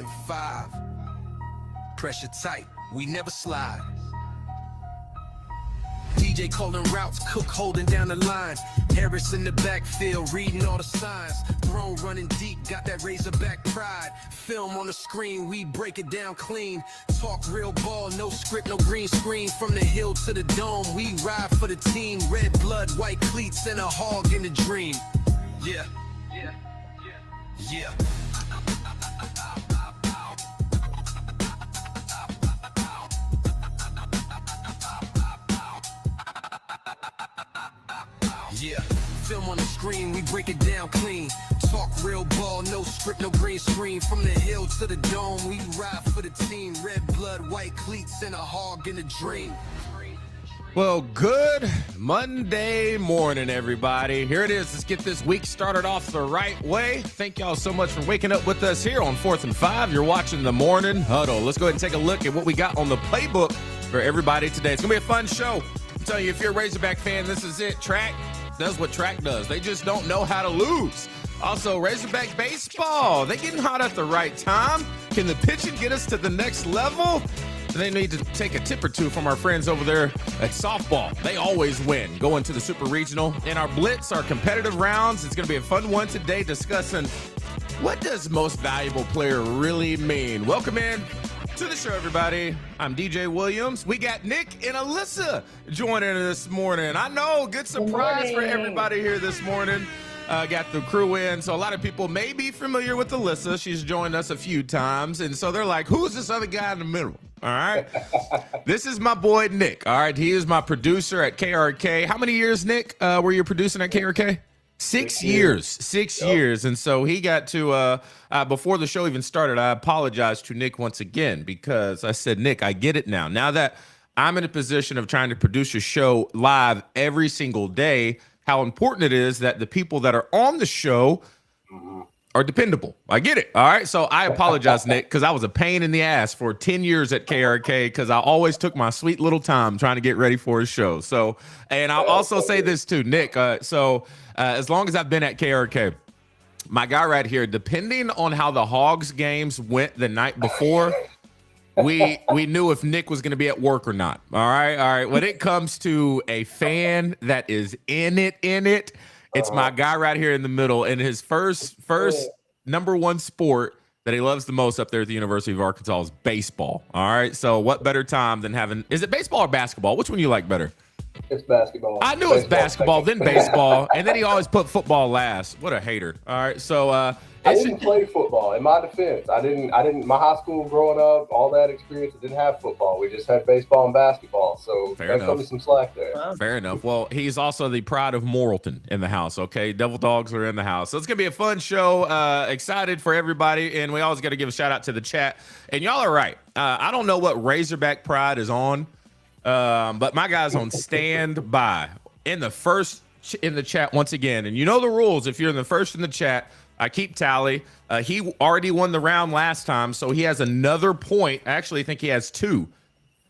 and 5. Pressure tight, we never slide. DJ calling routes, Cook holding down the line. Harris in the backfield, reading all the signs. Throne running deep, got that Razorback pride. Film on the screen, we break it down clean. Talk real ball, no script, no green screen. From the hill to the dome, we ride for the team. Red blood, white cleats, and a hog in the dream. Yeah, yeah, yeah, yeah. Yeah, film on the screen, we break it down clean. Talk real ball, no script, no green screen. From the hill to the dome, we ride for the team. Red blood, white cleats, and a hog in a dream. Well, good Monday morning, everybody. Here it is. Let's get this week started off the right way. Thank y'all so much for waking up with us here on 4th and 5. You're watching the Morning Huddle. Let's go ahead and take a look at what we got on the playbook for everybody today. It's going to be a fun show. I'm telling you, if you're a Razorback fan, this is it. Track does what track does. They just don't know how to lose. Also, Razorback baseball. They getting hot at the right time. Can the pitching get us to the next level? They need to take a tip or two from our friends over there at softball. They always win going to the Super Regional. In our Blitz, our competitive rounds, it's going to be a fun one today discussing what does most valuable player really mean. Welcome in to the show, everybody. I'm DJ Williams. We got Nick and Alyssa joining this morning. I know, good surprise for everybody here this morning. Got the crew in, so a lot of people may be familiar with Alyssa. She's joined us a few times, and so they're like, who's this other guy in the middle? All right. This is my boy, Nick. All right. He is my producer at KRK. How many years, Nick, were you producing at KRK? 6 years. 6 years. And so he got to, before the show even started, I apologized to Nick once again because I said, Nick, I get it now. Now that I'm in a position of trying to produce a show live every single day, how important it is that the people that are on the show are dependable. I get it. All right. So I apologize, Nick, because I was a pain in the ass for 10 years at KRK because I always took my sweet little time trying to get ready for his show. So, and I'll also say this too, Nick. As long as I've been at KRK, my guy right here, depending on how the Hogs games went the night before, we knew if Nick was going to be at work or not. All right. All right. When it comes to a fan that is in it, it's my guy right here in the middle. And his first number one sport that he loves the most up there at the University of Arkansas is baseball. All right. So what better time than having, is it baseball or basketball? Which one do you like better? It's basketball. I knew it's basketball, then baseball, and then he always put football last. What a hater. All right. So I didn't play football. In my defense, I didn't. My high school growing up, all that experience, didn't have football. We just had baseball and basketball. So there's probably some slack there. Fair enough. Well, he's also the pride of Morrilton in the house. Okay, Devil Dogs are in the house, so it's gonna be a fun show. Excited for everybody, and we always got to give a shout out to the chat. And y'all are right. I don't know what Razorback pride is on, but my guy's on standby in the chat once again. And you know the rules. If you're in the first in the chat, I keep tally. He already won the round last time, so he has another point. Actually, I think he has 2.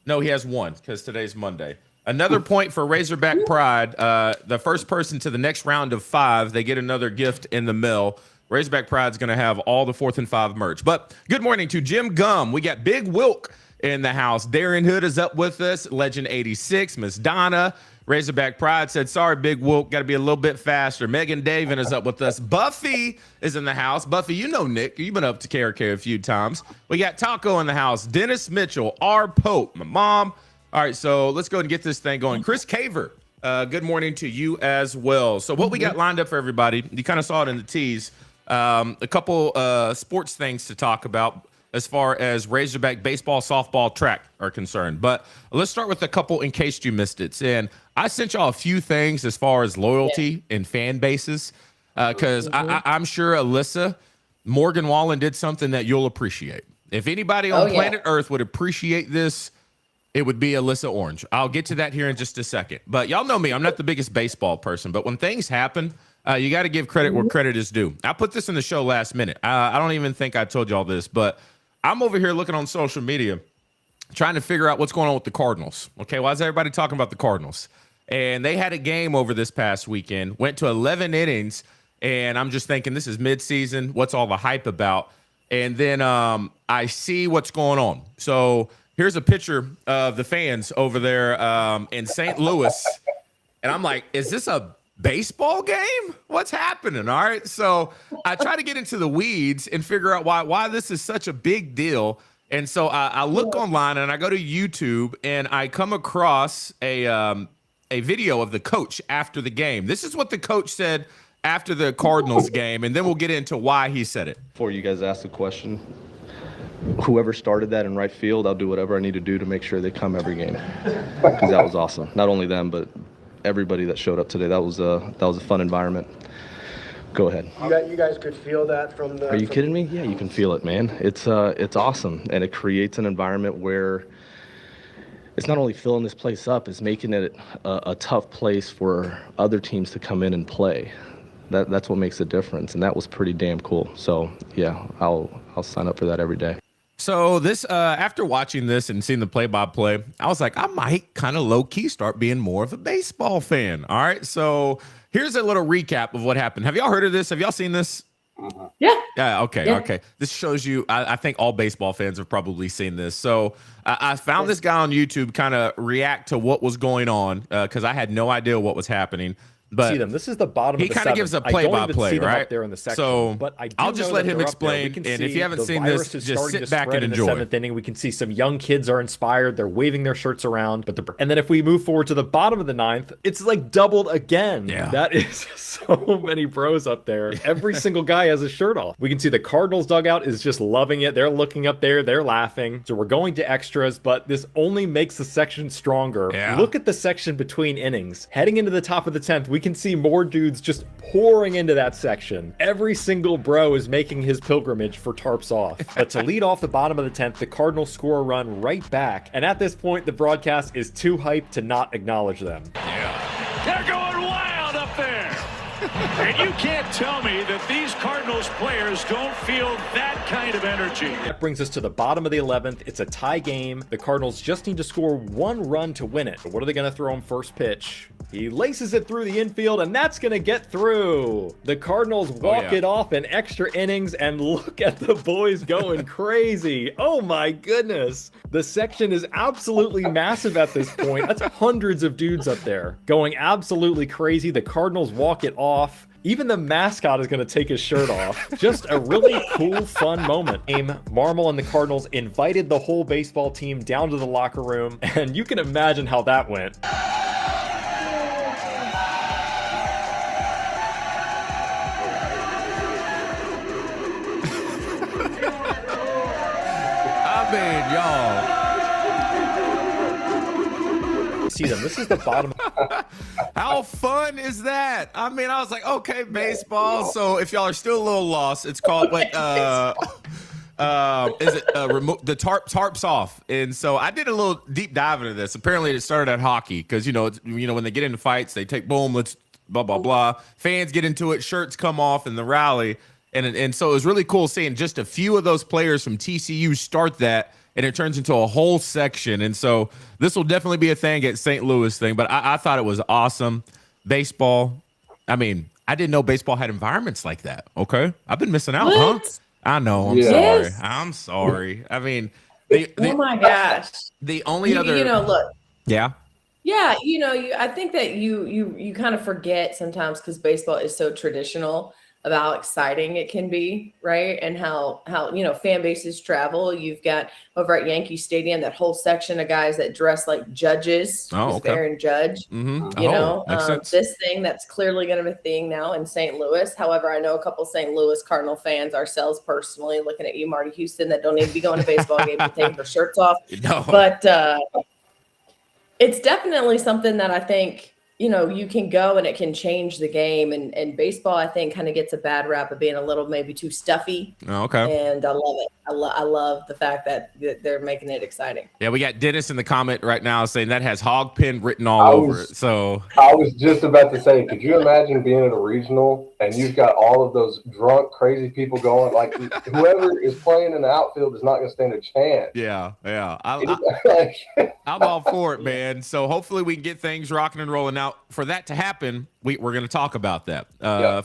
No, he has 1 because today's Monday. Another point for Razorback Pride. The first person to the next round of 5, they get another gift in the mail. Razorback Pride's going to have all the 4th and 5 merch. But good morning to Jim Gum. We got Big Wilk in the house. Darren Hood is up with us. Legend 86, Miss Donna. Razorback Pride said, sorry, Big Whoop, got to be a little bit faster. Megan Davin is up with us. Buffy is in the house. Buffy, you know Nick. You've been up to KRK a few times. We got Taco in the house. Dennis Mitchell, R. Pope, my mom. All right, so let's go ahead and get this thing going. Chris Caver, good morning to you as well. So what we got lined up for everybody, you kind of saw it in the tease, a couple sports things to talk about as far as Razorback baseball, softball, track are concerned. But let's start with a couple in case you missed it. And I sent y'all a few things as far as loyalty and fan bases because I'm sure Alyssa, Morgan Wallen did something that you'll appreciate. If anybody on planet Earth would appreciate this, it would be Alyssa Orange. I'll get to that here in just a second. But y'all know me. I'm not the biggest baseball person. But when things happen, you got to give credit where credit is due. I put this in the show last minute. I don't even think I told y'all this, but I'm over here looking on social media trying to figure out what's going on with the Cardinals. Okay, why is everybody talking about the Cardinals? And they had a game over this past weekend, went to 11 innings, and I'm just thinking this is midseason. What's all the hype about? and then I see what's going on. So here's a picture of the fans over there in St. Louis, and I'm like, is this a baseball game? What's happening? All right. So I try to get into the weeds and figure out why this is such a big deal. And so I look online and I go to YouTube and I come across a video of the coach after the game. This is what the coach said after the Cardinals game, and then we'll get into why he said it. Before you guys ask the question, whoever started that in right field, I'll do whatever I need to do to make sure they come every game, because that was awesome. Not only them, but everybody that showed up today. That was a fun environment. Go ahead. You guys could feel that from the. Are you kidding me? Yeah, you can feel it, man. It's awesome, and it creates an environment where it's not only filling this place up, it's making it a tough place for other teams to come in and play. That's what makes a difference, and that was pretty damn cool. So yeah, I'll sign up for that every day. So this, after watching this and seeing the play-by-play, I was like, I might kind of low-key start being more of a baseball fan. All right, so here's a little recap of what happened. Have y'all heard of this? Have y'all seen this? Yeah. Yeah. Okay. This shows you. I think all baseball fans have probably seen this. So I found this guy on YouTube kind of react to what was going on because I had no idea what was happening. But see them. This is the bottom of the he kind of gives a play-by-play, right? Up there in the section, so but I'll just let him explain. And if you haven't seen this, just sit back and enjoy. In the 7th inning, we can see some young kids are inspired. They're waving their shirts around. And then if we move forward to the bottom of the 9th, it's like doubled again. Yeah. That is so many bros up there. Every single guy has a shirt off. We can see the Cardinals dugout is just loving it. They're looking up there. They're laughing. So we're going to extras, but this only makes the section stronger. Yeah. Look at the section between innings. Heading into the top of the 10th, we can see more dudes just pouring into that section. Every single bro is making his pilgrimage for tarps off. But to lead off the bottom of the 10th, the Cardinals score a run right back. And at this point, the broadcast is too hyped to not acknowledge them. Yeah. They're going wild up there. And you can't tell me that these Cardinals players don't feel that kind of energy. That brings us to the bottom of the 11th. It's a tie game. The Cardinals just need to score one run to win it. But what are they going to throw him first pitch? He laces it through the infield, and that's going to get through. The Cardinals walk it off in extra innings, and look at the boys going crazy. Oh my goodness. The section is absolutely massive at this point. That's hundreds of dudes up there going absolutely crazy. The Cardinals walk it off. Even the mascot is going to take his shirt off. Just a really cool, fun moment. Marmol and the Cardinals invited the whole baseball team down to the locker room, and you can imagine how that went. Y'all. See them. This is the bottom. How fun is that? I mean, I was like, okay, baseball. So if y'all are still a little lost, it's called what? Is it the tarps off? And so I did a little deep dive into this. Apparently, it started at hockey because you know when they get into fights, they take boom, let's blah blah blah. Fans get into it, shirts come off in the rally, and so it was really cool seeing just a few of those players from TCU start that. And it turns into a whole section. And so this will definitely be a thing at St. Louis thing. But I thought it was awesome. Baseball. I mean, I didn't know baseball had environments like that. Okay. I've been missing out, huh? I know. I'm sorry. Yes. I'm sorry. I mean, oh my gosh. The only other. Look. Yeah. Yeah. I think that you kind of forget sometimes because baseball is so traditional about how exciting it can be, right? And how fan bases travel. You've got over at Yankee Stadium that whole section of guys that dress like judges, Aaron Judge. Mm-hmm. This thing that's clearly going to be a thing now in St. Louis. However, I know a couple St. Louis Cardinal fans ourselves personally, looking at you, Marty Houston, that don't need to be going to baseball games and taking their shirts off. No. But it's definitely something that I think you can go and it can change the game. And baseball, I think, kind of gets a bad rap of being a little maybe too stuffy. Oh, okay. And I love it. I love the fact that they're making it exciting. Yeah, we got Dennis in the comment right now saying that has hog pen written all over it. So I was just about to say, could you imagine being at a regional and you've got all of those drunk, crazy people going? Like whoever is playing in the outfield is not going to stand a chance. Yeah. I'm all for it, man. So hopefully we can get things rocking and rolling. Now, for that to happen, we're going to talk about that.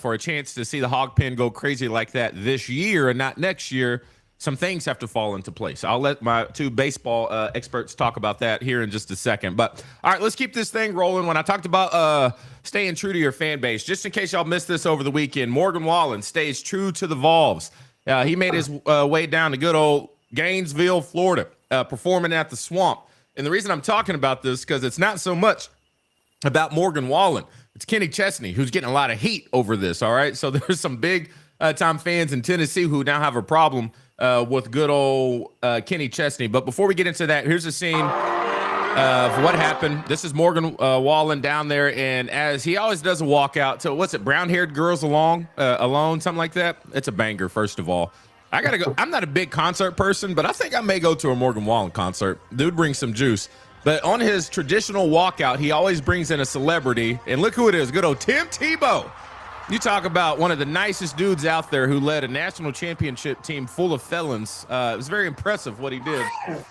For a chance to see the hog pen go crazy like that this year and not next year, some things have to fall into place. I'll let my two baseball experts talk about that here in just a second. But all right, let's keep this thing rolling. When I talked about staying true to your fan base, just in case y'all missed this over the weekend, Morgan Wallen stays true to the Vols. He made his way down to good old Gainesville, Florida, performing at the Swamp. And the reason I'm talking about this because it's not so much about Morgan Wallen. It's Kenny Chesney who's getting a lot of heat over this, all right? So there's some big time fans in Tennessee who now have a problem with good old Kenny Chesney. But before we get into that, here's a scene of what happened. This is Morgan Wallen down there, and as he always does a walkout to, what's it, brown-haired girls alone, something like that? It's a banger, first of all. I got to go. I'm not a big concert person, but I think I may go to a Morgan Wallen concert. Dude brings some juice. But on his traditional walkout, he always brings in a celebrity, and look who it is, good old Tim Tebow. You talk about one of the nicest dudes out there who led a national championship team full of felons. It was very impressive what he did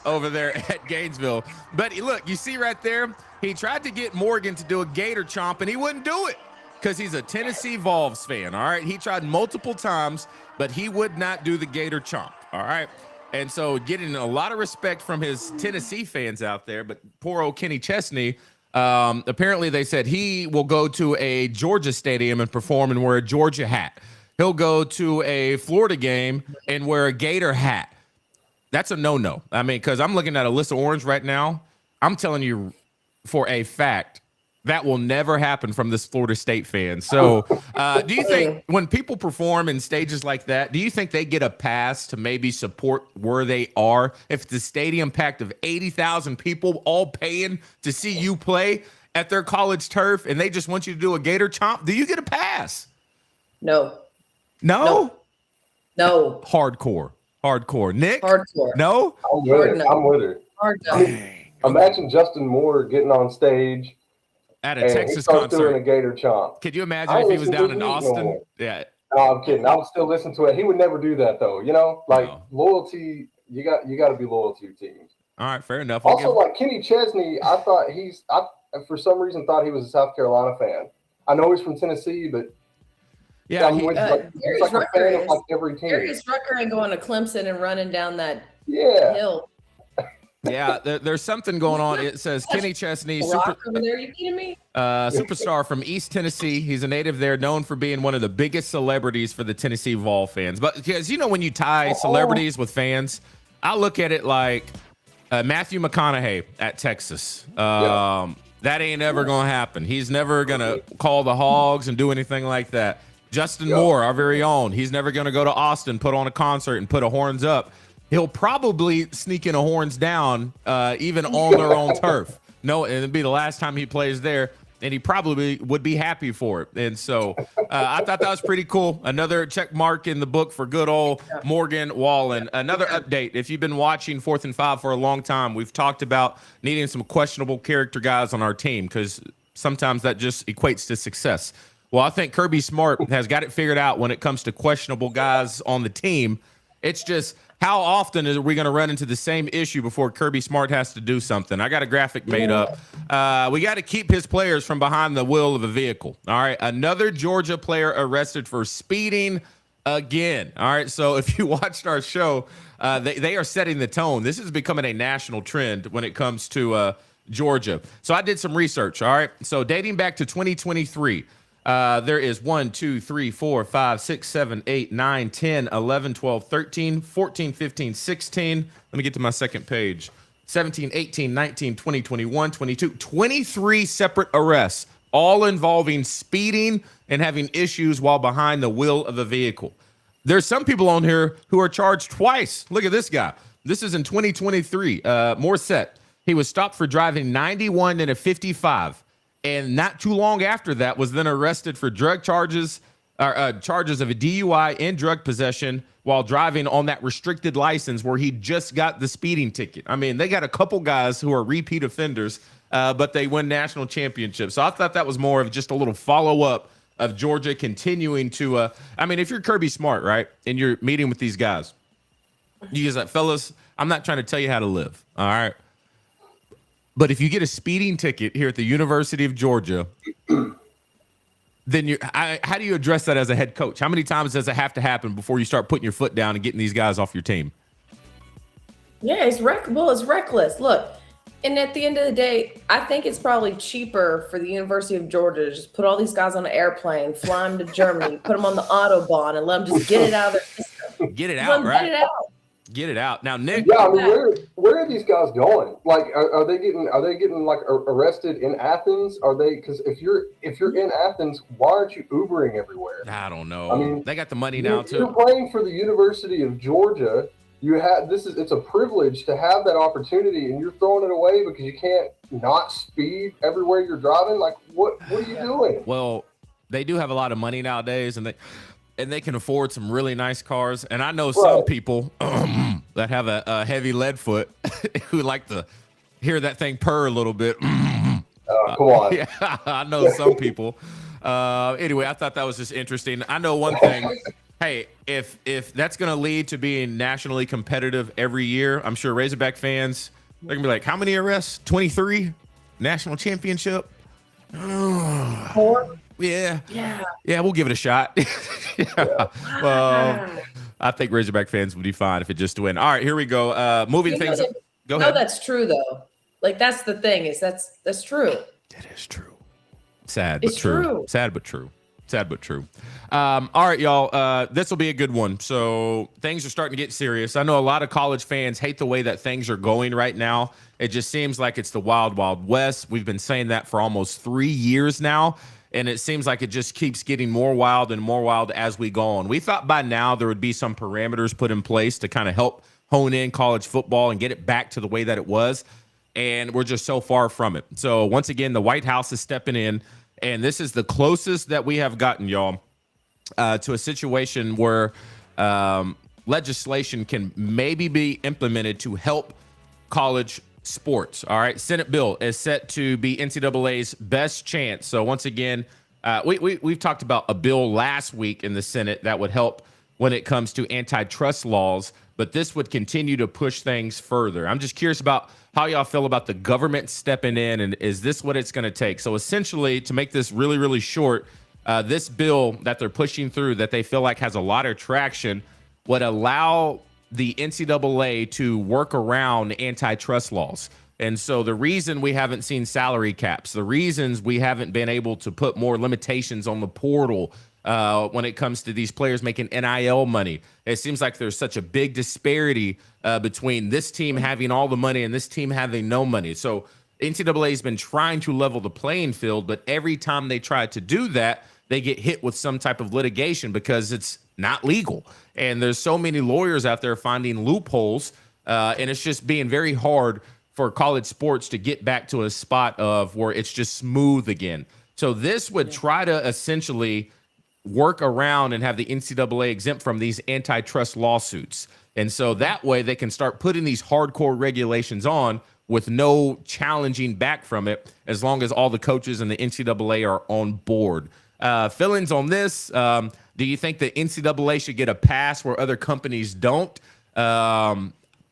over there at Gainesville. But look, you see right there, he tried to get Morgan to do a gator chomp, and he wouldn't do it because he's a Tennessee Vols fan, all right? He tried multiple times, but he would not do the gator chomp, all right? And so getting a lot of respect from his Tennessee fans out there, but poor old Kenny Chesney, apparently they said he will go to a Georgia stadium and perform and wear a Georgia hat. He'll go to a Florida game and wear a Gator hat. That's a no-no. I mean, because I'm looking at Alyssa Orange right now. I'm telling you for a fact that will never happen from this Florida State fan. So do you think when people perform in stages like that, do you think they get a pass to maybe support where they are? If the stadium packed of 80,000 people all paying to see you play at their college turf and they just want you to do a gator chomp, do you get a pass? No. No? No. Hardcore. Nick? Hardcore. No? I'm with her. I'm with her. Hard no. Imagine Justin Moore getting on stage At a and Texas he starts doing concert. a gator chomp. Could you imagine if he was down in Austin? Yeah. No, I'm kidding. I would still listen to it. He would never do that though. You know, like No. loyalty. You got to be loyal to your team. All right, fair enough. Also, like Kenny Chesney, I for some reason thought he was a South Carolina fan. I know he's from Tennessee, but yeah, I'm with, like, he's like a fan of like every team. Darius Rucker and going to Clemson and running down that hill. Yeah, there's something going on. It says Kenny Chesney, Rock over there, you kidding me? superstar from East Tennessee. He's a native there, known for being one of the biggest celebrities for the Tennessee Vol fans. But because you know when you tie celebrities with fans, I look at it like Matthew McConaughey at Texas. That ain't ever gonna happen. He's never gonna call the Hogs and do anything like that. Justin Moore, our very own, he's never gonna go to Austin, put on a concert, and put a horns up. He'll probably sneak in a horns down, even on their own turf. No, and it'd be the last time he plays there, and he probably would be happy for it. And so I thought that was pretty cool. Another check mark in the book for good old Morgan Wallen. Another update. If you've been watching 4th and 5 for a long time, we've talked about needing some questionable character guys on our team because sometimes that just equates to success. Well, I think Kirby Smart has got it figured out when it comes to questionable guys on the team. It's just how often are we going to run into the same issue before Kirby Smart has to do something? I got a graphic made up. We got to keep his players from behind the wheel of a vehicle. All right. Another Georgia player arrested for speeding again. All right. So if you watched our show, they are setting the tone. This is becoming a national trend when it comes to Georgia. So I did some research. All right. So dating back to 2023. There is 1, 2, 3, 4, 5, 6, 7, 8, 9, 10, 11, 12, 13, 14, 15, 16. Let me get to my second page. 17, 18, 19, 20, 21, 22, 23 separate arrests, all involving speeding and having issues while behind the wheel of a vehicle. There's some people on here who are charged twice. Look at this guy. This is in 2023. Morissette. He was stopped for driving 91 in a 55. And not too long after that was then arrested for drug charges, charges of a DUI and drug possession while driving on that restricted license where he just got the speeding ticket. I mean, they got a couple guys who are repeat offenders, but they win national championships. So I thought that was more of just a little follow-up of Georgia continuing to I mean, if you're Kirby Smart, right, and you're meeting with these guys, you guys like, fellas, I'm not trying to tell you how to live, all right? But if you get a speeding ticket here at the University of Georgia, then how do you address that as a head coach? How many times does it have to happen before you start putting your foot down and getting these guys off your team? Yeah, it's reckless. Look, and at the end of the day, I think it's probably cheaper for the University of Georgia to just put all these guys on an airplane, fly them to Germany, put them on the Autobahn, and let them just get it out of their system. Get it out, right? Get it out. Get it out. Now, Nick. Yeah, I mean, where are these guys going? Like, are they getting like arrested in Athens? Are they? Because if you're in Athens, why aren't you Ubering everywhere? I don't know. I mean, they got the money now too. You're playing for the University of Georgia. It's a privilege to have that opportunity, and you're throwing it away because you can't not speed everywhere you're driving. Like, what are you doing? Well, they do have a lot of money nowadays, and they can afford some really nice cars. And I know some people that have a heavy lead foot who like to hear that thing purr a little bit. Come on. Yeah, I know some people. Anyway, I thought that was just interesting. I know one thing. Hey, if that's going to lead to being nationally competitive every year, I'm sure Razorback fans, they're going to be like, how many arrests? 23? National championship? 4? Yeah, we'll give it a shot. Well, I think Razorback fans would be fine if it just win. All right, here we go. Moving things. Go ahead. No, that's true though. Like that's the thing is that's true. It is true. Sad, it's but true. true. Sad, but true. Sad, but true. All right, y'all. This will be a good one. So things are starting to get serious. I know a lot of college fans hate the way that things are going right now. It just seems like it's the wild, wild west. We've been saying that for almost 3 years now. And it seems like it just keeps getting more wild and more wild as we go on. We thought by now there would be some parameters put in place to kind of help hone in college football and get it back to the way that it was. And we're just so far from it. So once again, the White House is stepping in. And this is the closest that we have gotten, y'all, to a situation where legislation can maybe be implemented to help college sports. All right. Senate bill is set to be NCAA's best chance. So once again, we've talked about a bill last week in the Senate that would help when it comes to antitrust laws, but this would continue to push things further. I'm just curious about how y'all feel about the government stepping in, and is this what it's going to take? So essentially, to make this really, really short, this bill that they're pushing through that they feel like has a lot of traction would allow the NCAA to work around antitrust laws. And so the reason we haven't seen salary caps, the reasons we haven't been able to put more limitations on the portal when it comes to these players making NIL money, it seems like there's such a big disparity between this team having all the money and this team having no money. So NCAA has been trying to level the playing field, but every time they try to do that, they get hit with some type of litigation because it's not legal. And there's so many lawyers out there finding loopholes, and it's just being very hard for college sports to get back to a spot of where it's just smooth again. So this would try to essentially work around and have the NCAA exempt from these antitrust lawsuits. And so that way they can start putting these hardcore regulations on with no challenging back from it, as long as all the coaches and the NCAA are on board. Feelings on this? Do you think the NCAA should get a pass where other companies don't?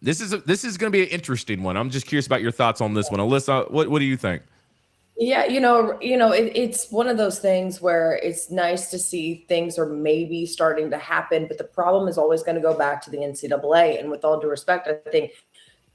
This is going to be an interesting one. I'm just curious about your thoughts on this one. Alyssa, what do you think? Yeah, it's one of those things where it's nice to see things are maybe starting to happen, but the problem is always going to go back to the NCAA. And with all due respect, I think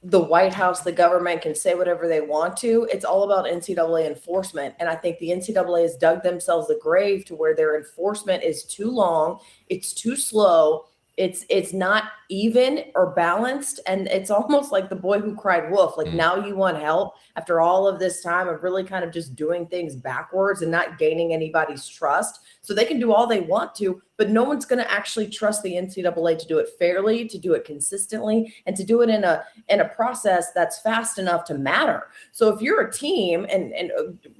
the White House, the government can say whatever they want to. It's all about NCAA enforcement. And I think the NCAA has dug themselves a grave to where their enforcement is too long. It's too slow. It's not even or balanced. And it's almost like the boy who cried wolf. Like now you want help after all of this time of really kind of just doing things backwards and not gaining anybody's trust. So they can do all they want to, but no one's going to actually trust the NCAA to do it fairly, to do it consistently, and to do it in a process that's fast enough to matter. So if you're a team, and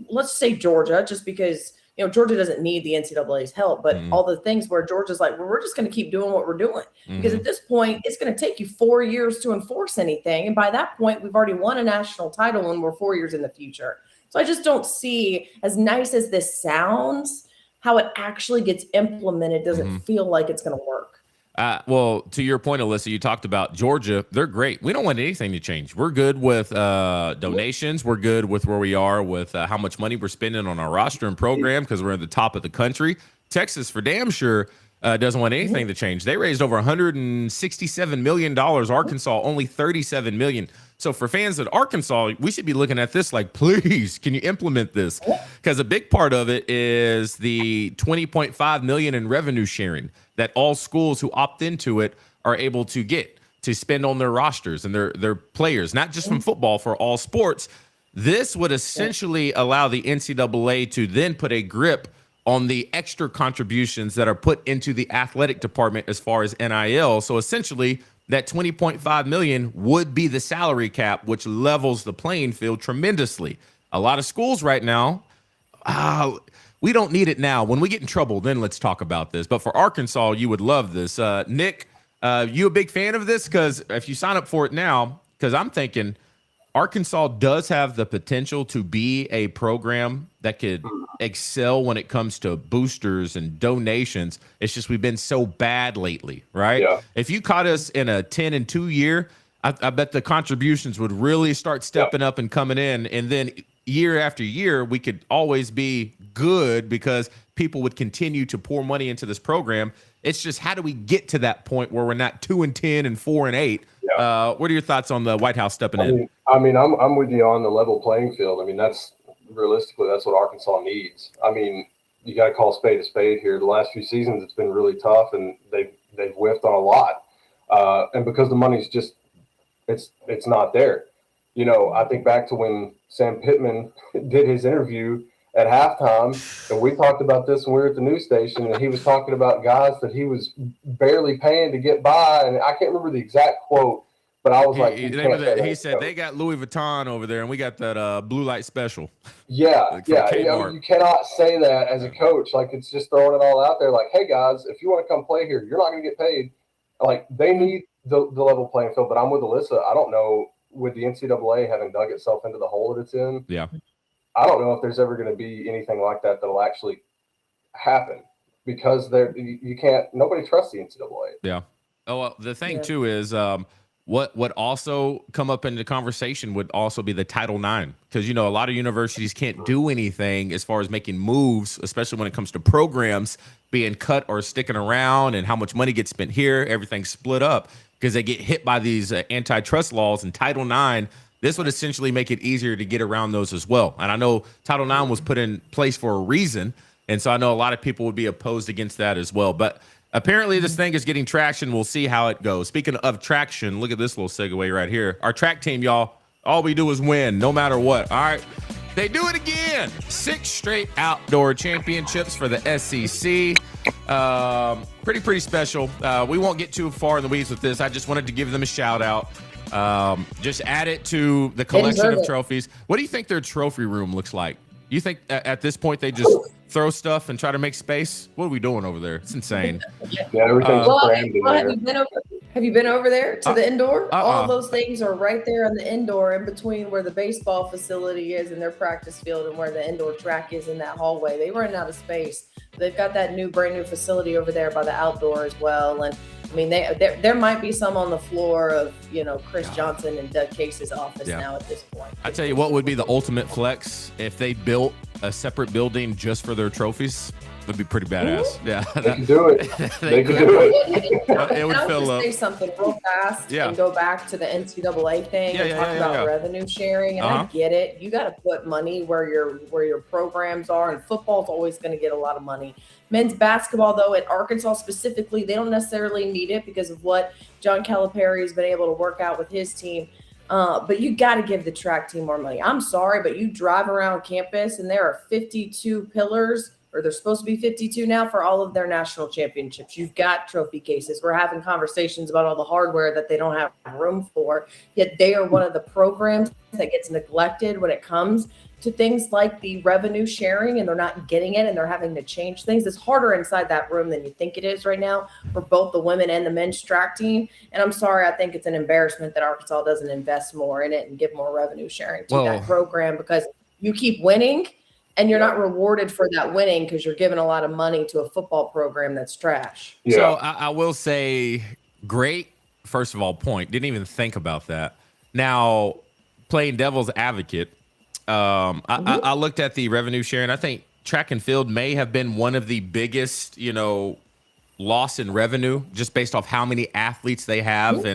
let's say Georgia, just because Georgia doesn't need the NCAA's help, but all the things where Georgia's like, well, we're just going to keep doing what we're doing. Because at this point, it's going to take you 4 years to enforce anything. And by that point, we've already won a national title and we're 4 years in the future. So I just don't see, as nice as this sounds, how it actually gets implemented doesn't feel like it's going to work. Well, to your point, Alyssa, you talked about Georgia. They're great. We don't want anything to change. We're good with donations. We're good with where we are with how much money we're spending on our roster and program because we're at the top of the country. Texas, for damn sure, doesn't want anything to change. They raised over $167 million. Arkansas, only $37 million. So for fans at Arkansas, we should be looking at this like, please, can you implement this? Because a big part of it is the $20.5 million in revenue sharing that all schools who opt into it are able to get to spend on their rosters and their players, not just from football, for all sports. This would essentially allow the NCAA to then put a grip on the extra contributions that are put into the athletic department as far as NIL. So essentially, that $20.5 million would be the salary cap, which levels the playing field tremendously. A lot of schools right now, we don't need it now. When we get in trouble, then let's talk about this. But for Arkansas, you would love this. Nick, you a big fan of this? Because if you sign up for it now, because I'm thinking Arkansas does have the potential to be a program that could excel when it comes to boosters and donations. It's just we've been so bad lately, right? Yeah. If you caught us in a 10-2 year, I bet the contributions would really start stepping up and coming in. And then year after year, we could always be good because people would continue to pour money into this program. It's just, how do we get to that point where we're not 2-10 and 4-8? Yeah. What are your thoughts on the White House stepping in? I'm with you on the level playing field. I mean, that's realistically, that's what Arkansas needs. I mean, you got to call a spade here. The last few seasons, it's been really tough, and they've whiffed on a lot. And because the money's just, it's not there. You know, I think back to when Sam Pittman did his interview at halftime, and we talked about this when we were at the news station, and he was talking about guys that he was barely paying to get by, and I can't remember the exact quote, but I was like, he said they got Louis Vuitton over there, and we got that blue light special. Yeah, like yeah. You cannot say that as a coach. Like, it's just throwing it all out there. Like, hey guys, if you want to come play here, you're not going to get paid. Like, they need the level playing field. But I'm with Alyssa. I don't know, with the NCAA having dug itself into the hole that it's in. Yeah. I don't know if there's ever going to be anything like that that'll actually happen, because you can't. Nobody trusts the NCAA. Yeah. Oh, well, the thing too is what also come up in the conversation would also be the Title IX, because a lot of universities can't do anything as far as making moves, especially when it comes to programs being cut or sticking around, and how much money gets spent here. Everything's split up because they get hit by these antitrust laws, and Title IX. This would essentially make it easier to get around those as well. And I know Title IX was put in place for a reason, and so I know a lot of people would be opposed against that as well. But apparently this thing is getting traction. We'll see how it goes. Speaking of traction, look at this little segue right here. Our track team, y'all, all we do is win no matter what. All right. They do it again. 6 straight outdoor championships for the SEC. Pretty special. We won't get too far in the weeds with this. I just wanted to give them a shout out. Just add it to the collection of trophies. What do you think their trophy room looks like? You think at this point they just throw stuff and try to make space? What are we doing over there? It's insane. Yeah, everything's crammed in there. Have you been over there to the indoor? All those things are right there on the indoor, in between where the baseball facility is and their practice field and where the indoor track is in that hallway. They run out of space. They've got that brand new facility over there by the outdoor as well. And I mean, there might be some on the floor of, Chris Johnson and Doug Case's office now at this point. I tell you what would be the ultimate flex if they built a separate building just for their trophies. Would be pretty badass. Yeah, they can do it. They can do it. It would fill up. Say something real fast and go back to the NCAA thing and talk about revenue sharing. And I get it. You got to put money where your programs are, and football's always going to get a lot of money. Men's basketball, though, at Arkansas specifically, they don't necessarily need it because of what John Calipari has been able to work out with his team. But you got to give the track team more money. I'm sorry, but you drive around campus and there are 52 pillars, or there's supposed to be 52 now, for all of their national championships. You've got trophy cases. We're having conversations about all the hardware that they don't have room for, yet they are one of the programs that gets neglected when it comes to things like the revenue sharing, and they're not getting it, and they're having to change things. It's harder inside that room than you think it is right now for both the women and the men's track team. And I'm sorry, I think it's an embarrassment that Arkansas doesn't invest more in it and give more revenue sharing to that program, because you keep winning And you're not rewarded for that winning because you're giving a lot of money to a football program that's trash. Yeah. So I will say, great, first of all, point. Didn't even think about that. Now, playing devil's advocate, I looked at the revenue share, and I think track and field may have been one of the biggest, loss in revenue just based off how many athletes they have.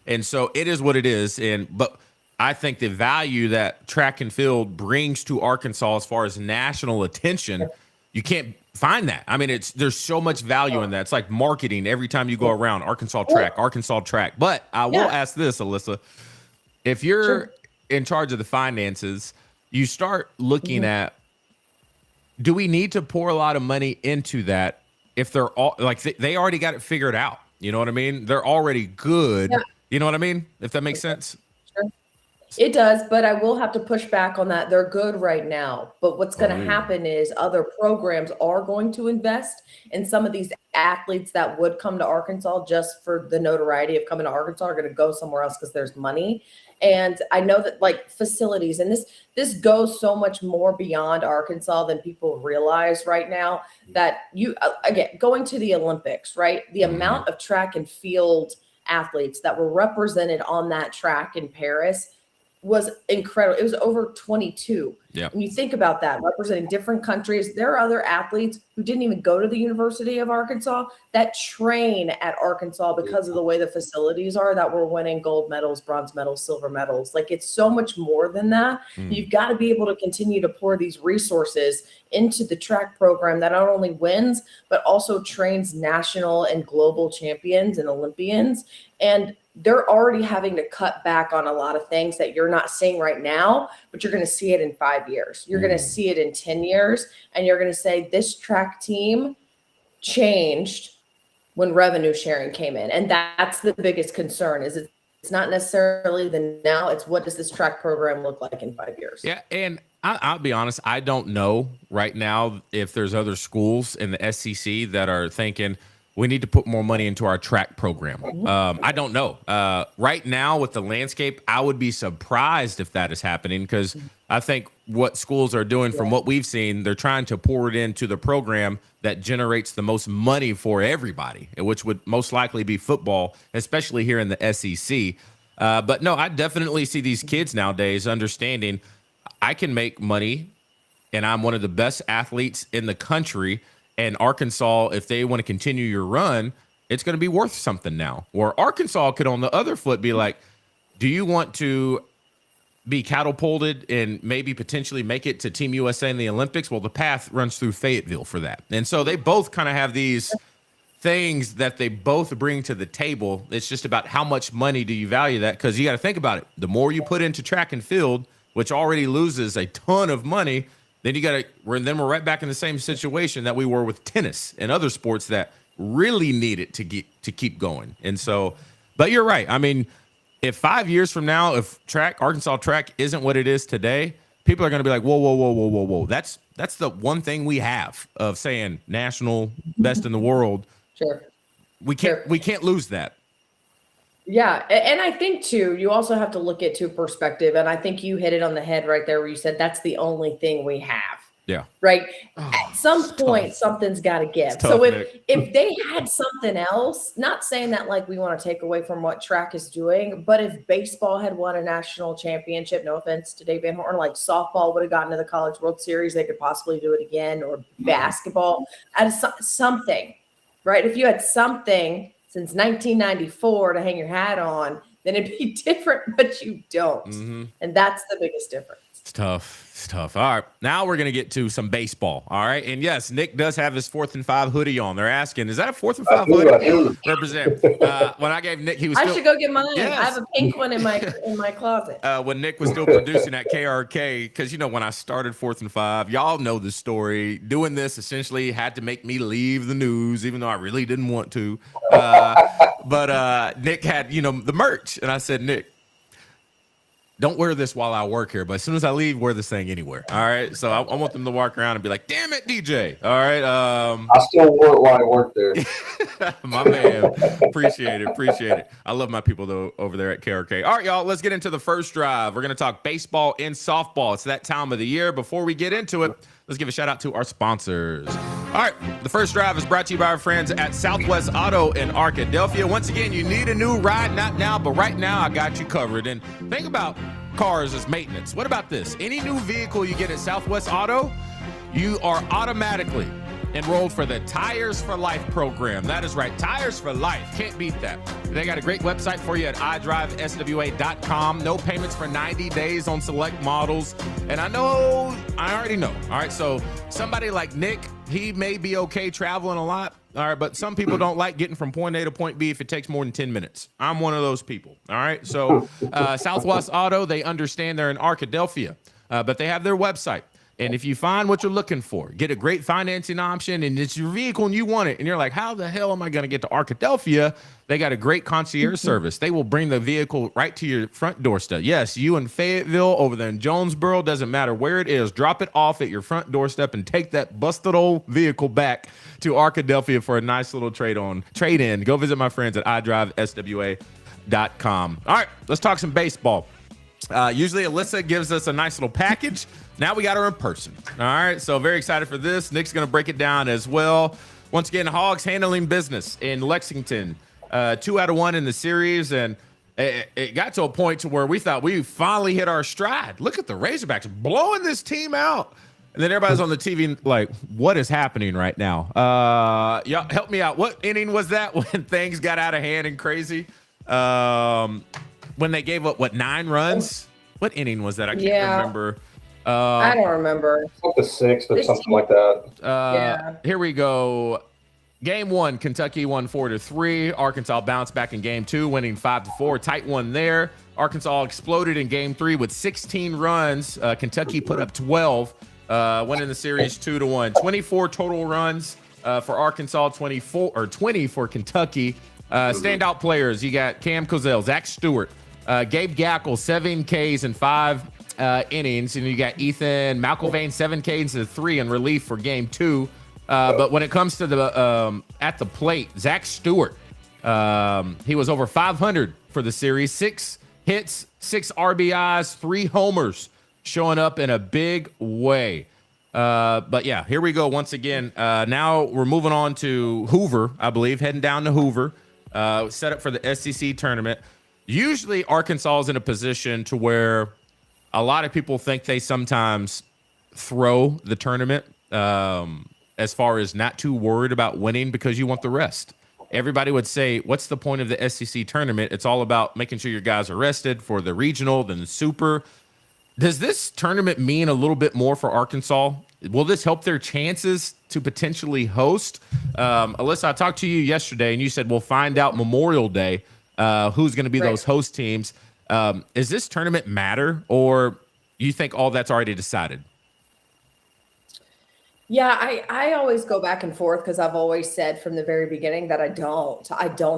And so it is what it is. But I think the value that track and field brings to Arkansas as far as national attention, you can't find that. I mean, there's so much value in that. It's like marketing every time you go around Arkansas track. But I will ask this, Alyssa, if you're in charge of the finances, you start looking at, do we need to pour a lot of money into that if they're all like they already got it figured out? You know what I mean? They're already good. Yeah. You know what I mean? If that makes sense. Sure. It does, but I will have to push back on that. They're good right now. But what's going to happen is other programs are going to invest in some of these athletes that would come to Arkansas just for the notoriety of coming to Arkansas are going to go somewhere else because there's money. And I know that like facilities, and this goes so much more beyond Arkansas than people realize right now, that you, again, going to the Olympics, right? The amount of track and field athletes that were represented on that track in Paris was incredible. It was over 22. Yeah. When you think about that, representing different countries, there are other athletes who didn't even go to the University of Arkansas that train at Arkansas because of the way the facilities are, that were winning gold medals, bronze medals, silver medals. Like, it's so much more than that. You've got to be able to continue to pour these resources into the track program that not only wins, but also trains national and global champions and Olympians. And they're already having to cut back on a lot of things that you're not seeing right now, but you're going to see it in 5 years. You're going to see it in 10 years. And you're going to say this track team changed when revenue sharing came in. And that's the biggest concern, is it's not necessarily the now, it's what does this track program look like in 5 years? Yeah. And I'll be honest, I don't know right now if there's other schools in the SEC that are thinking, we need to put more money into our track program. I don't know. Right now with the landscape, I would be surprised if that is happening, because I think what schools are doing, from what we've seen, they're trying to pour it into the program that generates the most money for everybody, which would most likely be football, especially here in the SEC. But no, I definitely see these kids nowadays understanding I can make money and I'm one of the best athletes in the country. And Arkansas, if they want to continue your run, it's going to be worth something now. Or Arkansas could, on the other foot, be like, do you want to be catapulted and maybe potentially make it to Team USA in the Olympics? Well, the path runs through Fayetteville for that. And so they both kind of have these things that they both bring to the table. It's just about how much money do you value that? Because you got to think about it. The more you put into track and field, which already loses a ton of money, then then we're right back in the same situation that we were with tennis and other sports that really need it to keep going. And so, but you're right. I mean, if 5 years from now, if Arkansas track isn't what it is today, people are going to be like, whoa. That's the one thing we have of saying national best in the world. Sure. We can't lose that. Yeah. And I think too, you also have to look at perspective. And I think you hit it on the head right there where you said that's the only thing we have. Yeah. Right. At some point, something's got to give. Tough, so Nick. if they had something else, not saying that like we want to take away from what track is doing, but if baseball had won a national championship, no offense to Dave Van Horn, like softball would have gotten to the College World Series, they could possibly do it again, or basketball, something, right? If you had something since 1994 to hang your hat on, then it'd be different, but you don't. And that's the biggest difference. It's tough. All right. Now we're going to get to some baseball. All right. And yes, Nick does have his 4th and 5 hoodie on. They're asking, is that a 4th and 5 hoodie? Represent. When I gave Nick, he was I should go get mine. Yes. I have a pink one in my closet. When Nick was still producing at KRK, because, when I started 4th and 5, y'all know the story. Doing this essentially had to make me leave the news, even though I really didn't want to. But Nick had, the merch. And I said, Nick, don't wear this while I work here, but as soon as I leave, wear this thing anywhere. All right. So I want them to walk around and be like, damn it, DJ. All right. I still wore it while I work there. My man. Appreciate it. I love my people though over there at KRK. All right, y'all, let's get into the first drive. We're going to talk baseball and softball. It's that time of the year. Before we get into it, let's give a shout out to our sponsors. All right, the first drive is brought to you by our friends at Southwest Auto in Arkadelphia. Once again, you need a new ride, not now, but right now I got you covered. And think about cars as maintenance. What about this? Any new vehicle you get at Southwest Auto, you are automatically enrolled for the Tires for Life program. That is right, Tires for Life. Can't beat that. They got a great website for you at idriveswa.com. No payments for 90 days on select models. And I already know. All right, so somebody like Nick, he may be okay traveling a lot. All right, but some people don't like getting from point A to point B if it takes more than 10 minutes. I'm one of those people. All right, so Southwest Auto, they understand they're in Arkadelphia, but they have their website. And if you find what you're looking for, get a great financing option, and it's your vehicle and you want it, and you're like, how the hell am I going to get to Arkadelphia? They got a great concierge service. They will bring the vehicle right to your front doorstep. Yes, you in Fayetteville, over there in Jonesboro, doesn't matter where it is, drop it off at your front doorstep and take that busted old vehicle back to Arkadelphia for a nice little trade-in. Go visit my friends at idriveswa.com. All right, let's talk some baseball. Usually Alyssa gives us a nice little package. Now we got her in person. All right, so very excited for this. Nick's going to break it down as well. Once again, Hogs handling business in Lexington. 2 out of 1 in the series, and it got to a point to where we thought we finally hit our stride. Look at the Razorbacks blowing this team out. And then everybody's on the TV like, what is happening right now? Y'all help me out. What inning was that when things got out of hand and crazy? When they gave up, 9 runs? What inning was that? I can't remember. I don't remember. Like the 6th or something like that. Here we go. Game 1, Kentucky won 4-3. Arkansas bounced back in game 2, winning 5-4. Tight one there. Arkansas exploded in game 3 with 16 runs. Kentucky put up 12, winning the series 2-1. 24 total runs for Arkansas, 20 for Kentucky. Standout players, you got Cam Cozell, Zach Stewart, Gabe Gackle, 7 Ks in 5 innings, and you got Ethan McIlvain, 7 Ks in 3 in relief for game 2. But when it comes to the at the plate, Zach Stewart, he was over 500 for the series, 6 hits, 6 RBIs, 3 homers, showing up in a big way. But yeah, here we go once again. Now we're moving on to Hoover, I believe, heading down to Hoover, set up for the SEC tournament. Usually Arkansas is in a position to where a lot of people think they sometimes throw the tournament as far as not too worried about winning because you want the rest. Everybody would say, what's the point of the SEC tournament? It's all about making sure your guys are rested for the regional, then the super. Does this tournament mean a little bit more for Arkansas? Will this help their chances to potentially host? Alyssa, I talked to you yesterday, and you said we'll find out Memorial Day who's going to be those host teams. Is this tournament matter, or you think all that's already decided? Yeah, I always go back and forth because I've always said from the very beginning that I don't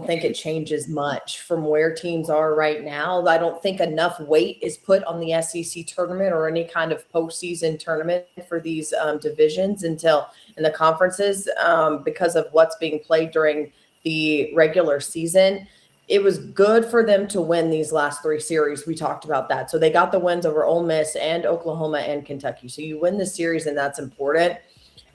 think it changes much from where teams are right now. I don't think enough weight is put on the SEC tournament or any kind of postseason tournament for these divisions until in the conferences because of what's being played during the regular season. It was good for them to win these last 3 series. We talked about that. So they got the wins over Ole Miss and Oklahoma and Kentucky. So you win the series, and that's important.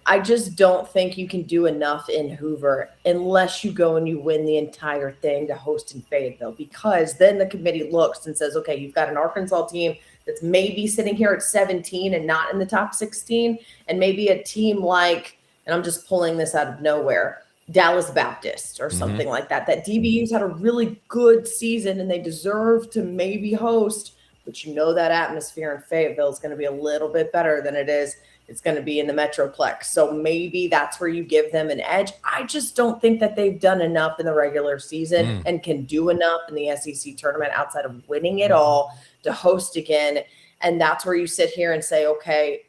I just don't think you can do enough in Hoover unless you go and you win the entire thing to host in Fayetteville, because then the committee looks and says, okay, you've got an Arkansas team that's maybe sitting here at 17 and not in the top 16, and maybe a team like, and I'm just pulling this out of nowhere, Dallas Baptist or something like that. That DBU's had a really good season and they deserve to maybe host, but you know that atmosphere in Fayetteville is going to be a little bit better than it's going to be in the Metroplex. So maybe that's where you give them an edge. I just don't think that they've done enough in the regular season and can do enough in the SEC tournament outside of winning it all to host again. And that's where you sit here and say, okay,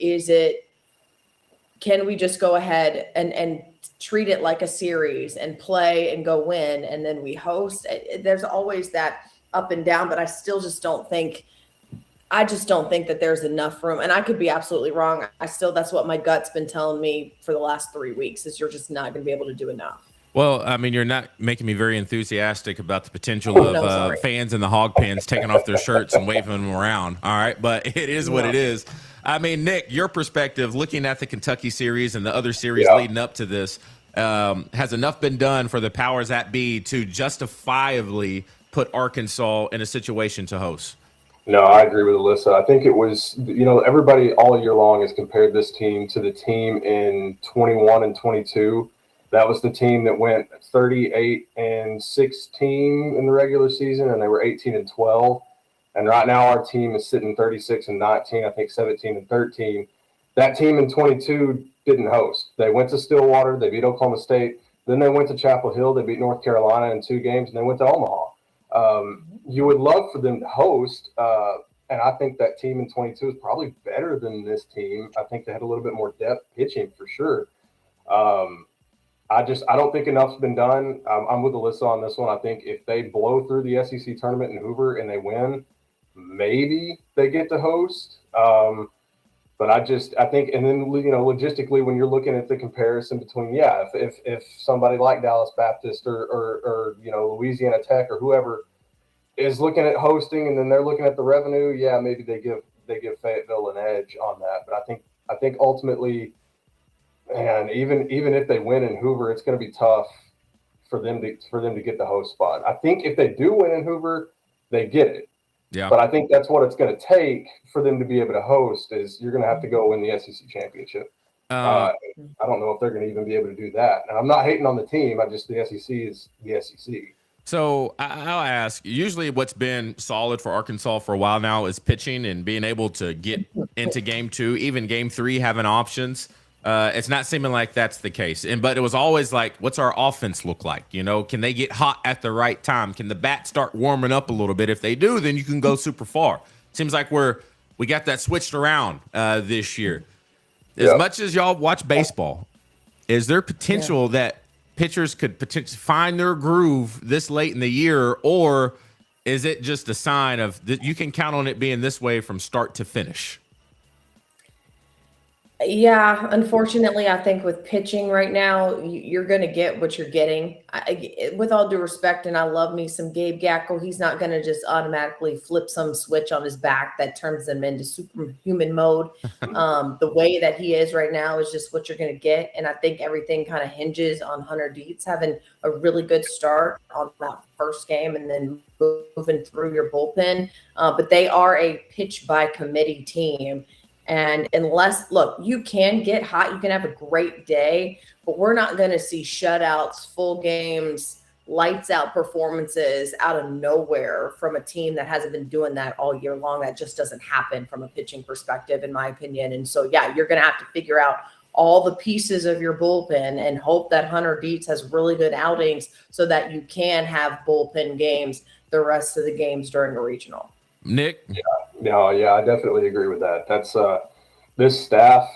can we just go ahead and treat it like a series and play and go win, and then we host? There's always that up and down, but I still just don't think I just don't think that there's enough room. And I could be absolutely wrong. That's what my gut's been telling me for the last 3 weeks is you're just not going to be able to do enough. Well, I mean, you're not making me very enthusiastic about the potential of fans in the hog pens taking off their shirts and waving them around. All right. But it is what it is. I mean, Nick, your perspective looking at the Kentucky series and the other series leading up to this, has enough been done for the powers that be to justifiably put Arkansas in a situation to host? No, I agree with Alyssa. I think it was, everybody all year long has compared this team to the team in 21 and 22. That was the team that went 38-16 in the regular season, and they were 18-12. And right now our team is sitting 36-19, I think 17-13. That team in 22 didn't host. They went to Stillwater, they beat Oklahoma State, then they went to Chapel Hill, they beat North Carolina in 2 games, and they went to Omaha. You would love for them to host, and I think that team in 22 is probably better than this team. I think they had a little bit more depth pitching for sure. I don't think enough's been done. I'm with Alyssa on this one. I think if they blow through the SEC tournament in Hoover and they win, maybe they get to host. But I think, and then, logistically, when you're looking at the comparison between, if somebody like Dallas Baptist or Louisiana Tech or whoever is looking at hosting and then they're looking at the revenue, maybe they give Fayetteville an edge on that. But I think ultimately, and even if they win in Hoover, it's going to be tough for them to get the host spot. I think if they do win in Hoover, they get it. Yeah. But I think that's what it's going to take for them to be able to host is you're going to have to go win the SEC championship. I don't know if they're going to even be able to do that. And I'm not hating on the team. The SEC is the SEC. So I'll ask, usually what's been solid for Arkansas for a while now is pitching and being able to get into game 2, even game 3, having options. It's not seeming like that's the case. But it was always like, what's our offense look like? Can they get hot at the right time? Can the bat start warming up a little bit? If they do, then you can go super far. Seems like we got that switched around this year. As much as y'all watch baseball, is there potential that pitchers could potentially find their groove this late in the year, or is it just a sign of that you can count on it being this way from start to finish? Yeah, unfortunately, I think with pitching right now, you're going to get what you're getting. With all due respect, and I love me some Gabe Gackle, he's not going to just automatically flip some switch on his back that turns him into superhuman mode. The way that he is right now is just what you're going to get. And I think everything kind of hinges on Hunter Dietz having a really good start on that first game and then moving through your bullpen. But they are a pitch by committee team. And you can get hot, you can have a great day, but we're not going to see shutouts, full games, lights out performances out of nowhere from a team that hasn't been doing that all year long. That just doesn't happen from a pitching perspective, in my opinion. And so, you're going to have to figure out all the pieces of your bullpen and hope that Hunter Dietz has really good outings so that you can have bullpen games the rest of the games during a regional. Nick? I definitely agree with that. That's this staff.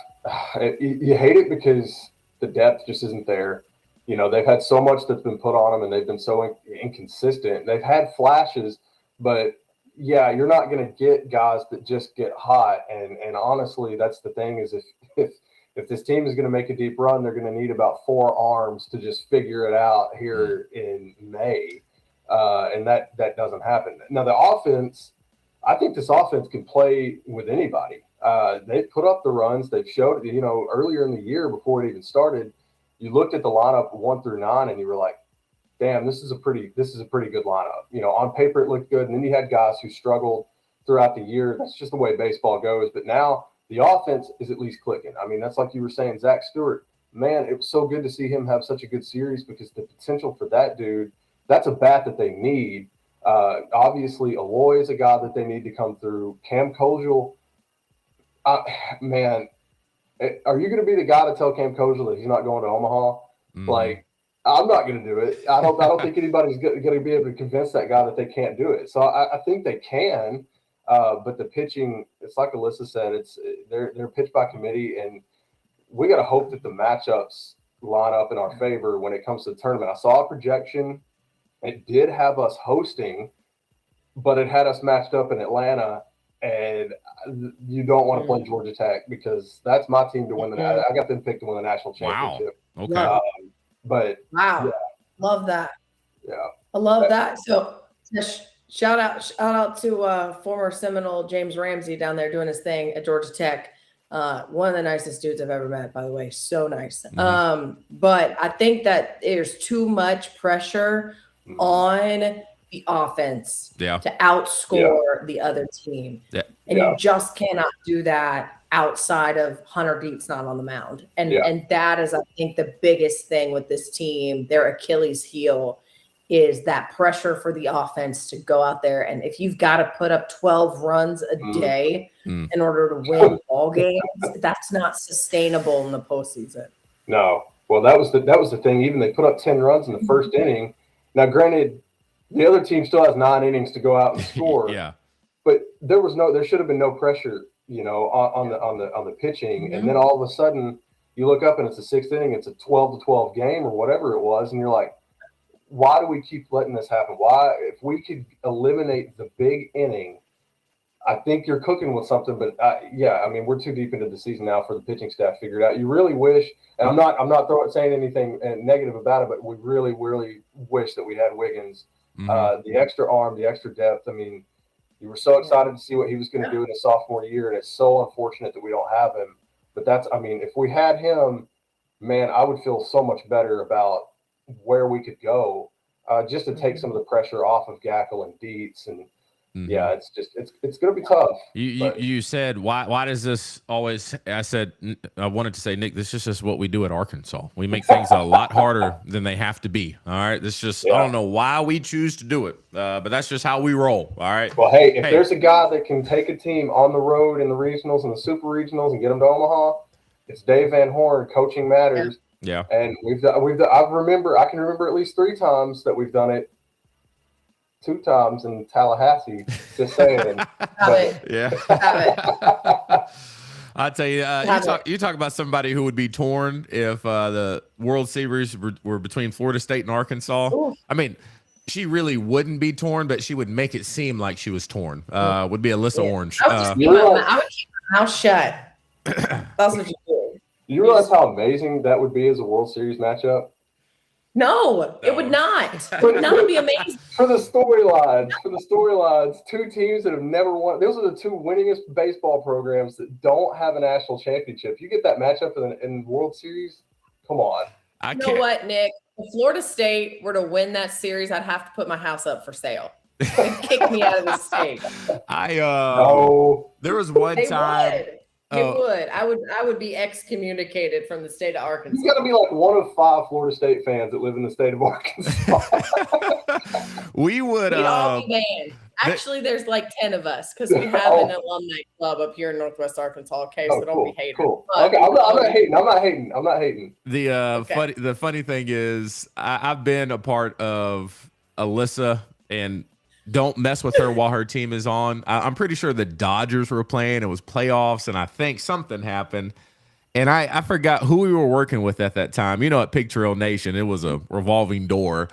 You hate it because the depth just isn't there. They've had so much that's been put on them, and they've been so inconsistent. They've had flashes, but you're not going to get guys that just get hot. And honestly, that's the thing is if this team is going to make a deep run, they're going to need about 4 arms to just figure it out here in May, and that doesn't happen. Now the offense. I think this offense can play with anybody. They've put up the runs. They've showed, earlier in the year before it even started, you looked at the lineup 1 through 9 and you were like, damn, this is a pretty good lineup. On paper it looked good. And then you had guys who struggled throughout the year. That's just the way baseball goes. But now the offense is at least clicking. I mean, that's like you were saying, Zach Stewart, man, it was so good to see him have such a good series because the potential for that dude, that's a bat that they need. Obviously, Aloy is a guy that they need to come through. Cam Kojal, man, are you going to be the guy to tell Cam Kojal that he's not going to Omaha? Like, I'm not going to do it. I don't think anybody's going to be able to convince that guy that they can't do it. So I think they can, but the pitching, it's like Alyssa said, they're pitched by committee, and we got to hope that the matchups line up in our favor when it comes to the tournament. I saw a projection. It did have us hosting, but it had us matched up in Atlanta. and you don't want to play Georgia Tech because that's my team to win the. I got them picked to win the national championship. Wow. Okay. But wow, love that. Yeah, I love that. So shout out to former Seminole James Ramsey down there doing his thing at Georgia Tech. One of the nicest dudes I've ever met, by the way. So nice. But I think that there's too much pressure on the offense to outscore the other team. And you just cannot do that outside of Hunter Deep's not on the mound. And that is, I think, the biggest thing with this team. Their Achilles heel is that pressure for the offense to go out there. And if you've got to put up 12 runs a day in order to win ball games, that's not sustainable in the postseason. No. Well, that was the thing. Even they put up 10 runs in the first inning. Now, granted, the other team still has 9 innings to go out and score. But there should have been no pressure, on the pitching. And then all of a sudden you look up and it's the 6th inning, it's a 12-12 game or whatever it was, and you're like, why do we keep letting this happen? Why, if we could eliminate the big inning, I think you're cooking with something. But we're too deep into the season now for the pitching staff to figure it out. You really wish, and I'm not saying anything negative about it, but we really, really wish that we had Wiggins, the extra arm, the extra depth. I mean, you were so excited to see what he was going to do in his sophomore year, and it's so unfortunate that we don't have him. But if we had him, man, I would feel so much better about where we could go, just to take some of the pressure off of Gackle and Dietz. And it's going to be tough. You said, why does this always, I wanted to say, Nick, this is just what we do at Arkansas. We make things a lot harder than they have to be. All right. This just, I don't know why we choose to do it. But that's just how we roll. All right. Well, hey, if there's a guy that can take a team on the road in the regionals and the super regionals and get them to Omaha, it's Dave Van Horn. Coaching matters. Yeah. And I can remember at least 3 times that we've done it. 2 times in Tallahassee, just saying. I'll tell you, you talk about somebody who would be torn if the World Series were between Florida State and Arkansas. Ooh. I mean, she really wouldn't be torn, but she would make it seem like she was torn. Would be Alyssa Orange. I would keep my mouth shut. That's what you do. Do you realize how amazing that would be as a World Series matchup? No, it would not. It would not be amazing. For the storylines, 2 teams that have never won. Those are the 2 winningest baseball programs that don't have a national championship. You get that matchup in the World Series? Come on. You know what, Nick? If Florida State were to win that series, I'd have to put my house up for sale. They'd kick me out of the state. There was one time. Would. I would be excommunicated from the state of Arkansas. He's got to be like one of 5 Florida State fans that live in the state of Arkansas. We'd all be banned. Actually, there's like 10 of us because we have an alumni club up here in Northwest Arkansas. Okay, so don't be hating. Cool. Okay, I'm not hating. The funny thing is, I've been a part of Alyssa, and don't mess with her while her team is on. I'm pretty sure the Dodgers were playing. It was playoffs, and I think something happened. And I forgot who we were working with at that time. At Pig Trail Nation, it was a revolving door.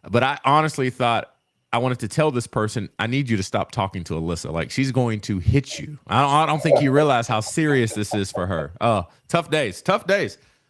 But I honestly thought I wanted to tell this person, I need you to stop talking to Alyssa. Like, she's going to hit you. I don't think you realize how serious this is for her. Tough days.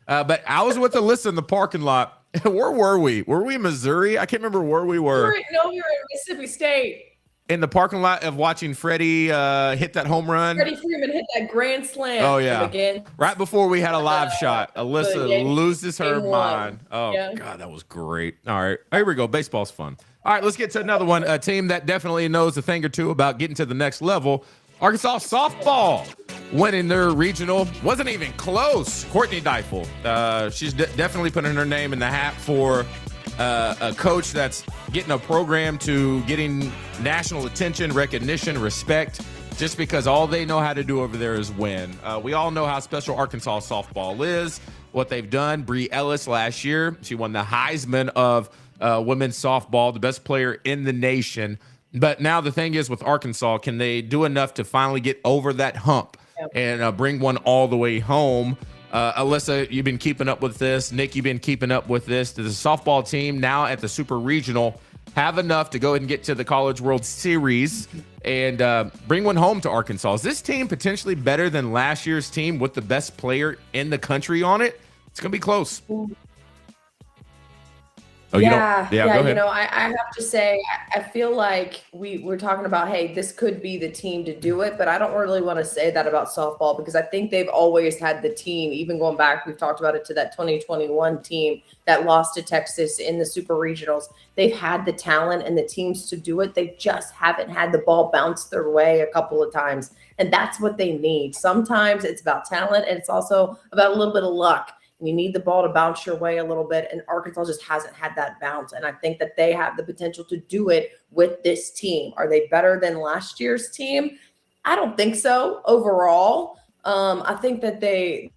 But I was with Alyssa in the parking lot. Where were we? Were we in Missouri? I can't remember where we were. We were in Mississippi State. In the parking lot of watching Freddie hit that home run. Freddie Freeman hit that grand slam. Oh, yeah. Again. Right before we had a live shot. Alyssa loses her mind. Oh, God, that was great. All right. Here we go. Baseball's fun. All right, let's get to another one. A team that definitely knows a thing or two about getting to the next level. Arkansas softball winning their regional. Wasn't even close. Courtney Deifel. She's definitely putting her name in the hat for a coach that's getting a program to getting national attention, recognition, respect, just because all they know how to do over there is win. We all know how special Arkansas softball is, what they've done. Bree Ellis last year, she won the Heisman of women's softball, the best player in the nation. But now the thing is with Arkansas, can they do enough to finally get over that hump and bring one all the way home? Alyssa, you've been keeping up with this. Nick, you've been keeping up with this. The softball team now at the Super Regional have enough to go ahead and get to the College World Series and bring one home to Arkansas. Is this team potentially better than last year's team with the best player in the country on it? It's going to be close. Oh, yeah. Go ahead. You know, I have to say, I feel like we're talking about, hey, this could be the team to do it, but I don't really want to say that about softball because I think they've always had the team, even going back, we've talked about it, to that 2021 team that lost to Texas in the Super Regionals. They've had the talent and the teams to do it. They just haven't had the ball bounce their way a couple of times, and that's what they need. Sometimes it's about talent, and it's also about a little bit of luck. You need the ball to bounce your way a little bit, and Arkansas just hasn't had that bounce. And I think that they have the potential to do it with this team. Are they better than last year's team? I don't think so overall. I think that they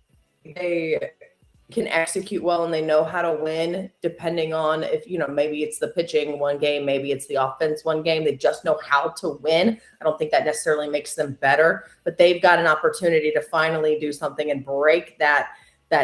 can execute well and they know how to win, depending on if, you know, maybe it's the pitching one game, maybe it's the offense one game. They just know how to win. I don't think that necessarily makes them better, but they've got an opportunity to finally do something and break that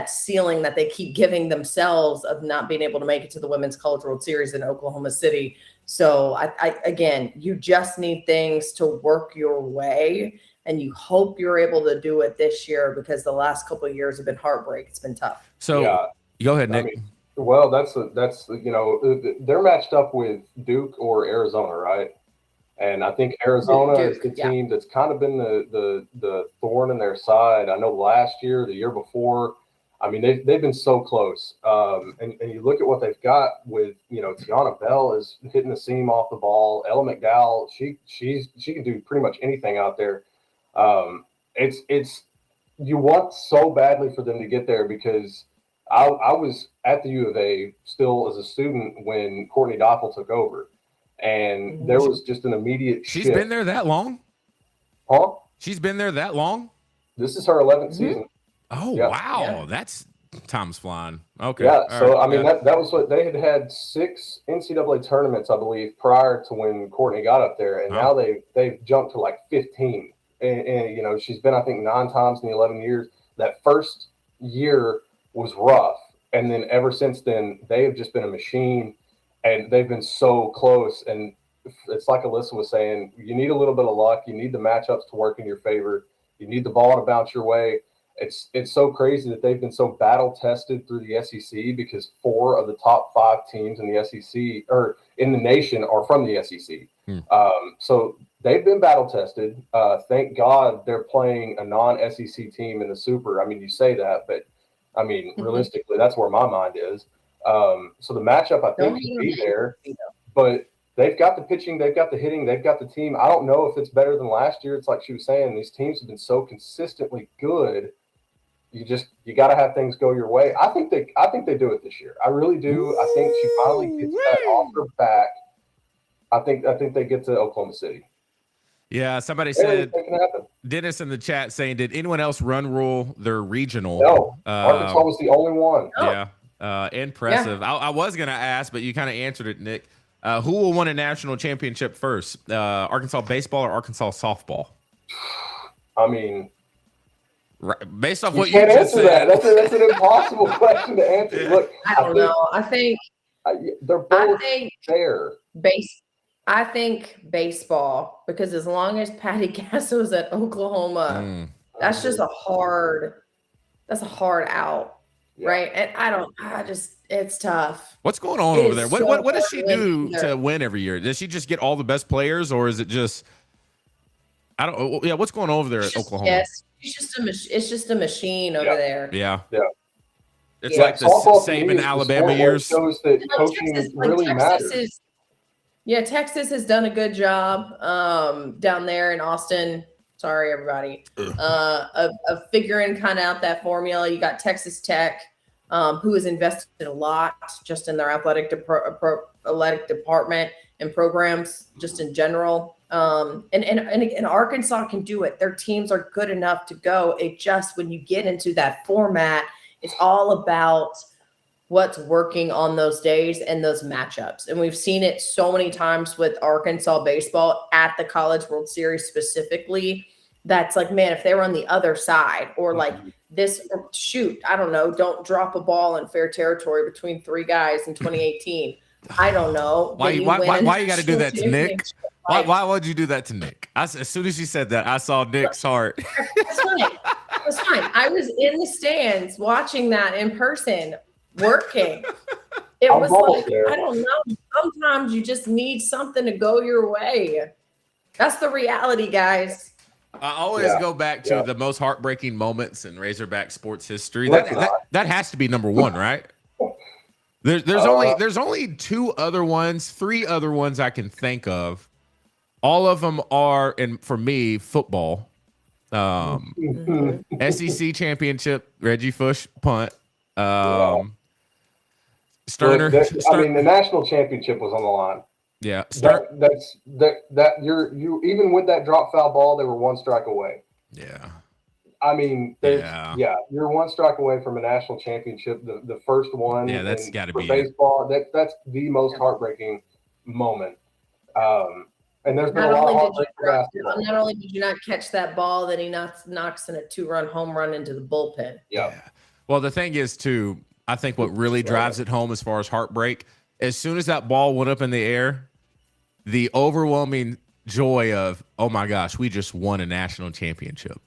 ceiling that they keep giving themselves of not being able to make it to the Women's College World Series in Oklahoma City. So I again, you just need things to work your way, and you hope you're able to do it this year because the last couple of years have been heartbreak. It's been tough. So go ahead, Nick. I mean, well, that's you know, they're matched up with Duke or Arizona, right? And I think Arizona is the team that's kind of been the thorn in their side. I know last year, the year before, I mean, they've been so close. And you look at what they've got with, you know, Tiana Bell is hitting the seam off the ball. Ella McDowell, she can do pretty much anything out there. It's you want so badly for them to get there because I was at the U of A still as a student when Courtney Doppel took over. And there was just an immediate She's shift. been there that long? Huh? She's been there that long? This is her 11th season. Oh, Yeah. wow. Yeah. That's time's flying. Okay. Yeah. All So, right. I mean, that was what they had 6 NCAA tournaments, I believe, prior to when Courtney got up there. And now they've jumped to like 15. And, you know, she's been, I think, 9 times in the 11 years. That first year was rough. And then ever since then, they have just been a machine. And they've been so close. And it's like Alyssa was saying, you need a little bit of luck. You need the matchups to work in your favor. You need the ball to bounce your way. It's so crazy that they've been so battle tested through the SEC because 4 of the top 5 teams in the SEC or in the nation are from the SEC. So they've been battle tested. Thank God they're playing a non-SEC team in the Super. I mean, you say that, but I mean, realistically, that's where my mind is. So the matchup, I think, should be there, but they've got the pitching, they've got the hitting, they've got the team. I don't know if it's better than last year. It's like she was saying, these teams have been so consistently good. You got to have things go your way. I think they do it this year. I really do. I think she finally gets that offer back. I think they get to Oklahoma City. Yeah, somebody said, Dennis in the chat saying, did anyone else run rule their regional? No, Arkansas was the only one. Yeah, impressive. Yeah. I was going to ask, but you kind of answered it, Nick. Who will win a national championship first, Arkansas baseball or Arkansas softball? I mean, based off what you can't just answer said. that. That's an impossible question to answer. Look, I don't know. I think they're both fair. I think baseball, because as long as Patty Gasso's at Oklahoma, that's just a hard out. Yeah. Right. And it's tough. What's going on over there? What does she do to win every year? Does she just get all the best players, or is it just, what's going on over there at Oklahoma? Yes. It's just a machine over there. Yeah. Yeah. It's like the Saban Alabama years. Shows that coaching really matters. Texas has done a good job down there in Austin. Sorry, everybody. Of figuring kind of out that formula. You got Texas Tech, who has invested a lot just in their athletic department and programs just in general. And Arkansas can do it. Their teams are good enough to go. It just, when you get into that format, it's all about what's working on those days and those matchups. And we've seen it so many times with Arkansas baseball at the College World Series specifically. That's like, man, if they were on the other side or like this, or shoot, I don't know, don't drop a ball in fair territory between 3 guys in 2018. I don't know. Why you got to do that to Nick? Like, Why would you do that to Nick? As soon as you said that, I saw Nick's heart. That's fine. That's fine. I was in the stands watching that in person, working. It was like, I don't know. Sometimes you just need something to go your way. That's the reality, guys. I always go back to the most heartbreaking moments in Razorback sports history. That has to be number one, right? There's only three other ones I can think of. All of them are, and for me, football. SEC championship, Reggie Fush punt. Sterner. I mean, the national championship was on the line. Yeah, you even with that drop foul ball, they were one strike away. Yeah. I mean, you're one strike away from a national championship, the first one. Yeah, that's got to be baseball. That's the most heartbreaking moment. And there's been a lot of heartbreak for basketball. Not only did you not catch that ball, that he knocks in a 2-run home run into the bullpen. Yeah. Well, the thing is, too, I think what really drives it home as far as heartbreak, as soon as that ball went up in the air, the overwhelming joy of, oh my gosh, we just won a national championship.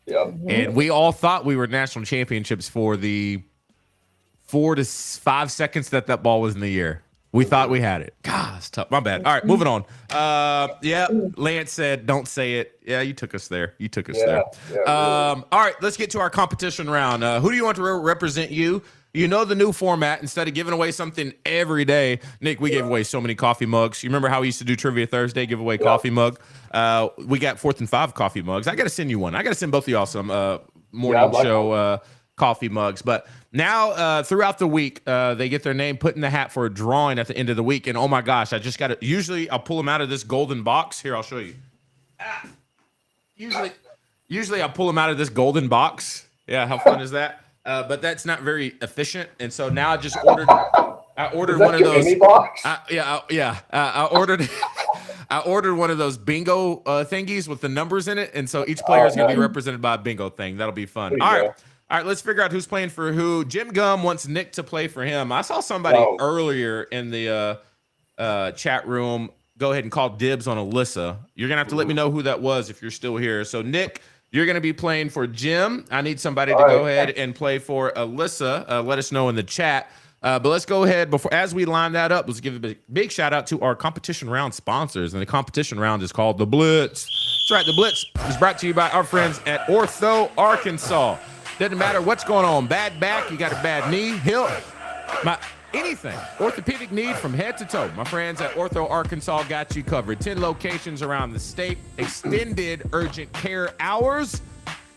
Yep. And we all thought we were national championships for the 4 to 5 seconds that ball was in the air. We thought we had it. God, it's tough. My bad. All right, moving on. Lance said, don't say it. Yeah, you took us there. Yeah, all right, let's get to our competition round. Who do you want to represent you? You know the new format. Instead of giving away something every day, Nick, we gave away so many coffee mugs. You remember how we used to do Trivia Thursday, give away coffee mug? We got 4th and 5 coffee mugs. I got to send you one. I got to send both of y'all some morning show coffee mugs. But now throughout the week, they get their name put in the hat for a drawing at the end of the week. And oh my gosh, I just got to, usually I'll pull them out of this golden box. Here, I'll show you. Usually I'll pull them out of this golden box. Yeah, how fun is that? But that's not very efficient, and so now I just ordered. I ordered one of those. I ordered. I ordered one of those bingo thingies with the numbers in it, and so each player is going to be represented by a bingo thing. That'll be fun. All right. Let's figure out who's playing for who. Jim Gum wants Nick to play for him. I saw somebody earlier in the chat room go ahead and call dibs on Alyssa. You're gonna have to let me know who that was if you're still here. So Nick, you're going to be playing for Jim. I need somebody to go ahead and play for Alyssa. Let us know in the chat. But let's go ahead as we line that up. Let's give a big shout out to our competition round sponsors. And the competition round is called the Blitz. That's right. The Blitz is brought to you by our friends at Ortho, Arkansas. Doesn't matter what's going on. Bad back, you got a bad knee, hip, anything. Orthopedic need from head to toe. My friends at Ortho Arkansas got you covered. 10 locations around the state, extended urgent care hours,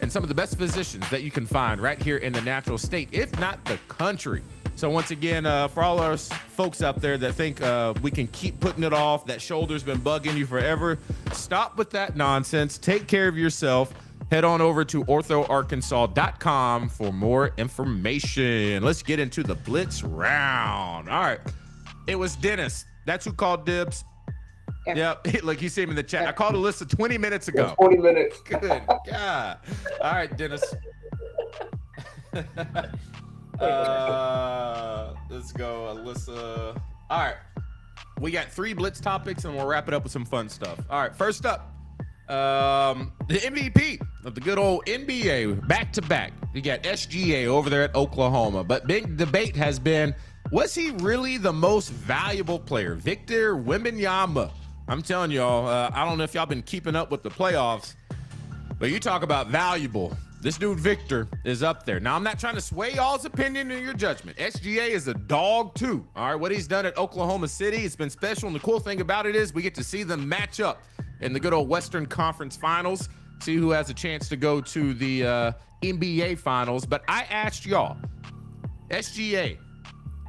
and some of the best physicians that you can find right here in the natural state, if not the country. So once again, for all our folks out there that think we can keep putting it off, that shoulder's been bugging you forever, stop with that nonsense. Take care of yourself. Head on over to orthoarkansas.com for more information. Let's get into the Blitz round. All right. It was Dennis. That's who called dibs. Yep. Look, you see him in the chat. I called Alyssa 20 minutes ago. 20 minutes. Good God. All right, Dennis. Let's go, Alyssa. All right. We got 3 Blitz topics, and we'll wrap it up with some fun stuff. All right. First up. The MVP of the good old NBA back-to-back. You got SGA over there at Oklahoma. But big debate has been, was he really the most valuable player? Victor Wembanyama. I'm telling y'all, I don't know if y'all been keeping up with the playoffs, but you talk about valuable. This dude, Victor, is up there. Now, I'm not trying to sway y'all's opinion or your judgment. SGA is a dog, too. All right, what he's done at Oklahoma City, it's been special. And the cool thing about it is we get to see them match up in the good old Western Conference Finals, see who has a chance to go to the NBA Finals. But I asked y'all, SGA,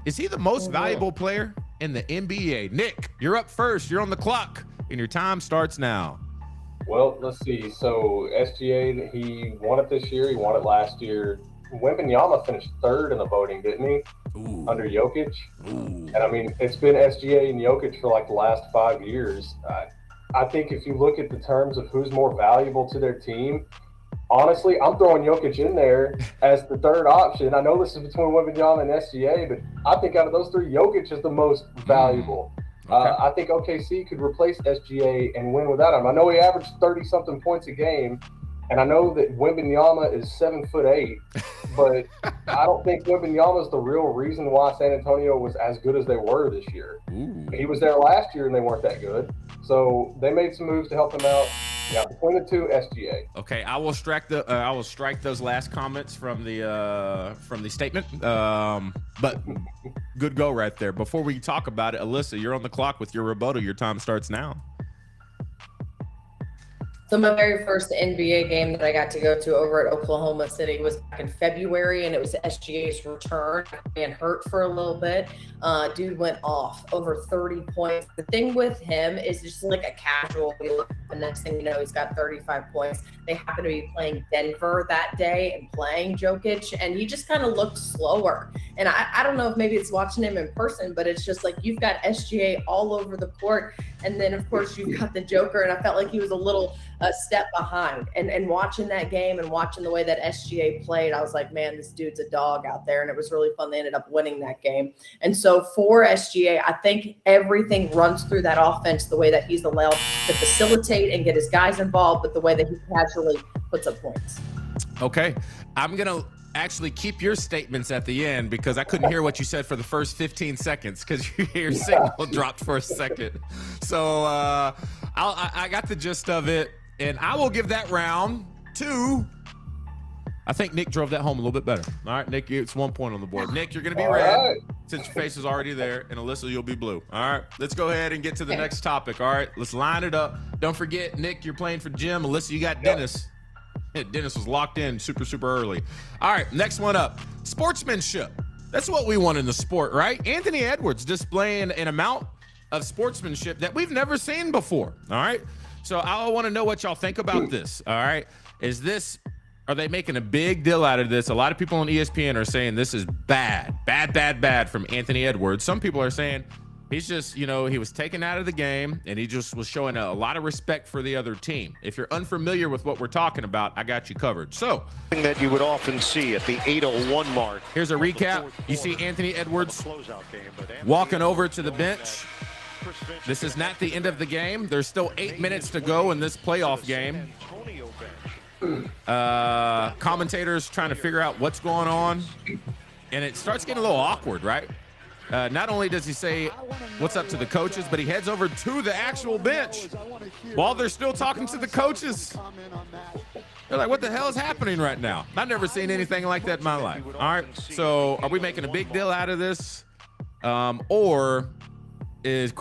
is he the most valuable player in the NBA? Nick, you're up first. You're on the clock, and your time starts now. Well, let's see. So SGA, he won it this year. He won it last year. Wembanyama finished 3rd in the voting, didn't he? Ooh. Under Jokic. Ooh. And I mean, it's been SGA and Jokic for like the last 5 years. I think if you look at the terms of who's more valuable to their team, honestly, I'm throwing Jokic in there as the third option. I know this is between Wembanyama and SGA, but I think out of those three, Jokic is the most valuable. Okay. I think OKC could replace SGA and win without him. I know he averaged 30-something points a game, and I know that Wembanyama is 7'8", but I don't think Wembanyama is the real reason why San Antonio was as good as they were this year. Ooh. He was there last year and they weren't that good. So they made some moves to help him out. Yeah, between the two, SGA. Okay, I will strike those last comments from the statement. But good go right there. Before we talk about it, Alyssa, you're on the clock with your rebuttal. Your time starts now. So my very first NBA game that I got to go to over at Oklahoma City was back in February, and it was SGA's return. And hurt for a little bit. Dude went off over 30 points. The thing with him is just like a casual. The next thing you know, he's got 35 points. They happen to be playing Denver that day and playing Jokic, and he just kind of looked slower. And I don't know if maybe it's watching him in person, but it's just like you've got SGA all over the court, and then of course you've got the Joker, and I felt like he was a step behind. And watching that game and watching the way that SGA played, I was like, man, this dude's a dog out there, and it was really fun. They ended up winning that game. And so for SGA, I think everything runs through that offense the way that he's allowed to facilitate and get his guys involved, but the way that he casually puts up points. Okay, I'm gonna actually keep your statements at the end because I couldn't hear what you said for the first 15 seconds because your signal dropped for a second. So I got the gist of it, and I will give that round to. I think Nick drove that home a little bit better. All right, Nick, it's 1 point on the board. Nick, you're going to be red since your face is already there, and Alyssa, you'll be blue. All right, let's go ahead and get to the next topic. All right, let's line it up. Don't forget, Nick, you're playing for Jim. Alyssa, you got Dennis. Dennis was locked in super early. All right, next one up. Sportsmanship. That's what we want in the sport, right? Anthony Edwards displaying an amount of sportsmanship that we've never seen before. All right, so I want to know what y'all think about this. All right, are they making a big deal out of this? A lot of people on ESPN are saying this is bad from Anthony Edwards. Some people are saying he's just, he was taken out of the game and he just was showing a lot of respect for the other team. If you're unfamiliar with what we're talking about, I got you covered. So, that you would often see at the 8:01 mark. Here's a recap. You see Anthony Edwards walking over to the bench. This is not the end of the game. There's still 8 minutes to go in this playoff game. Commentators trying to figure out what's going on, and it starts getting a little awkward, right? Not only does he say what's up to the coaches, but he heads over to the actual bench while they're still talking to the coaches. They're like, what the hell is happening right now? I've never seen anything like that in my life. All right, so are we making a big deal out of this, or is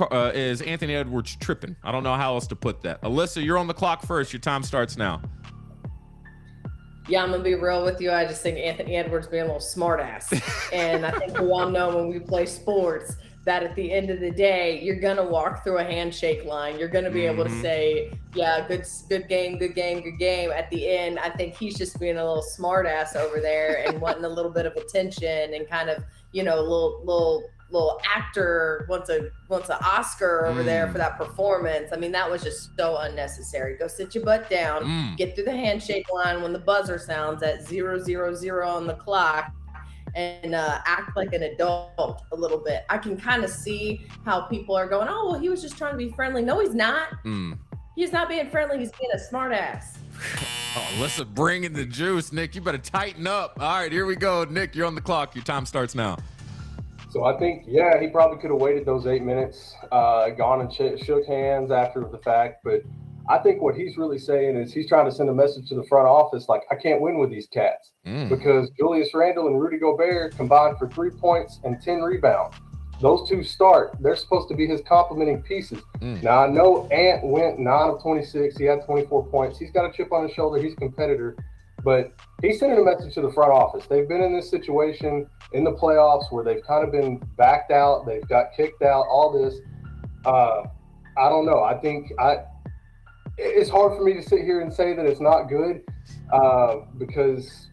Anthony Edwards tripping? I don't know how else to put that. Alyssa, you're on the clock first. Your time starts now. Yeah, I'm going to be real with you. I just think Anthony Edwards being a little smartass. And I think we all know when we play sports that at the end of the day, you're going to walk through a handshake line. You're going to be able to say, yeah, good game. At the end, I think he's just being a little smartass over there and wanting a little bit of attention and kind of, little actor wants an Oscar over there for that performance. I mean, that was just so unnecessary. Go sit your butt down, get through the handshake line when the buzzer sounds at 000 on the clock, and act like an adult a little bit. I can kind of see how people are going, oh, well, he was just trying to be friendly. No, he's not. He's not being friendly. He's being a smart ass. Oh, Alyssa bringing the juice. Nick, you better tighten up. All right, here we go. Nick, you're on the clock. Your time starts now. So I think, he probably could have waited those 8 minutes, gone and shook hands after the fact. But I think what he's really saying is he's trying to send a message to the front office, like, I can't win with these cats because Julius Randle and Rudy Gobert combined for 3 points and 10 rebounds. Those two start. They're supposed to be his complementing pieces. Now, I know Ant went 9 of 26. He had 24 points. He's got a chip on his shoulder. He's a competitor. But he's sending a message to the front office. They've been in this situation in the playoffs where they've kind of been backed out. They've got kicked out, all this. I don't know. I think it's hard for me to sit here and say that it's not good because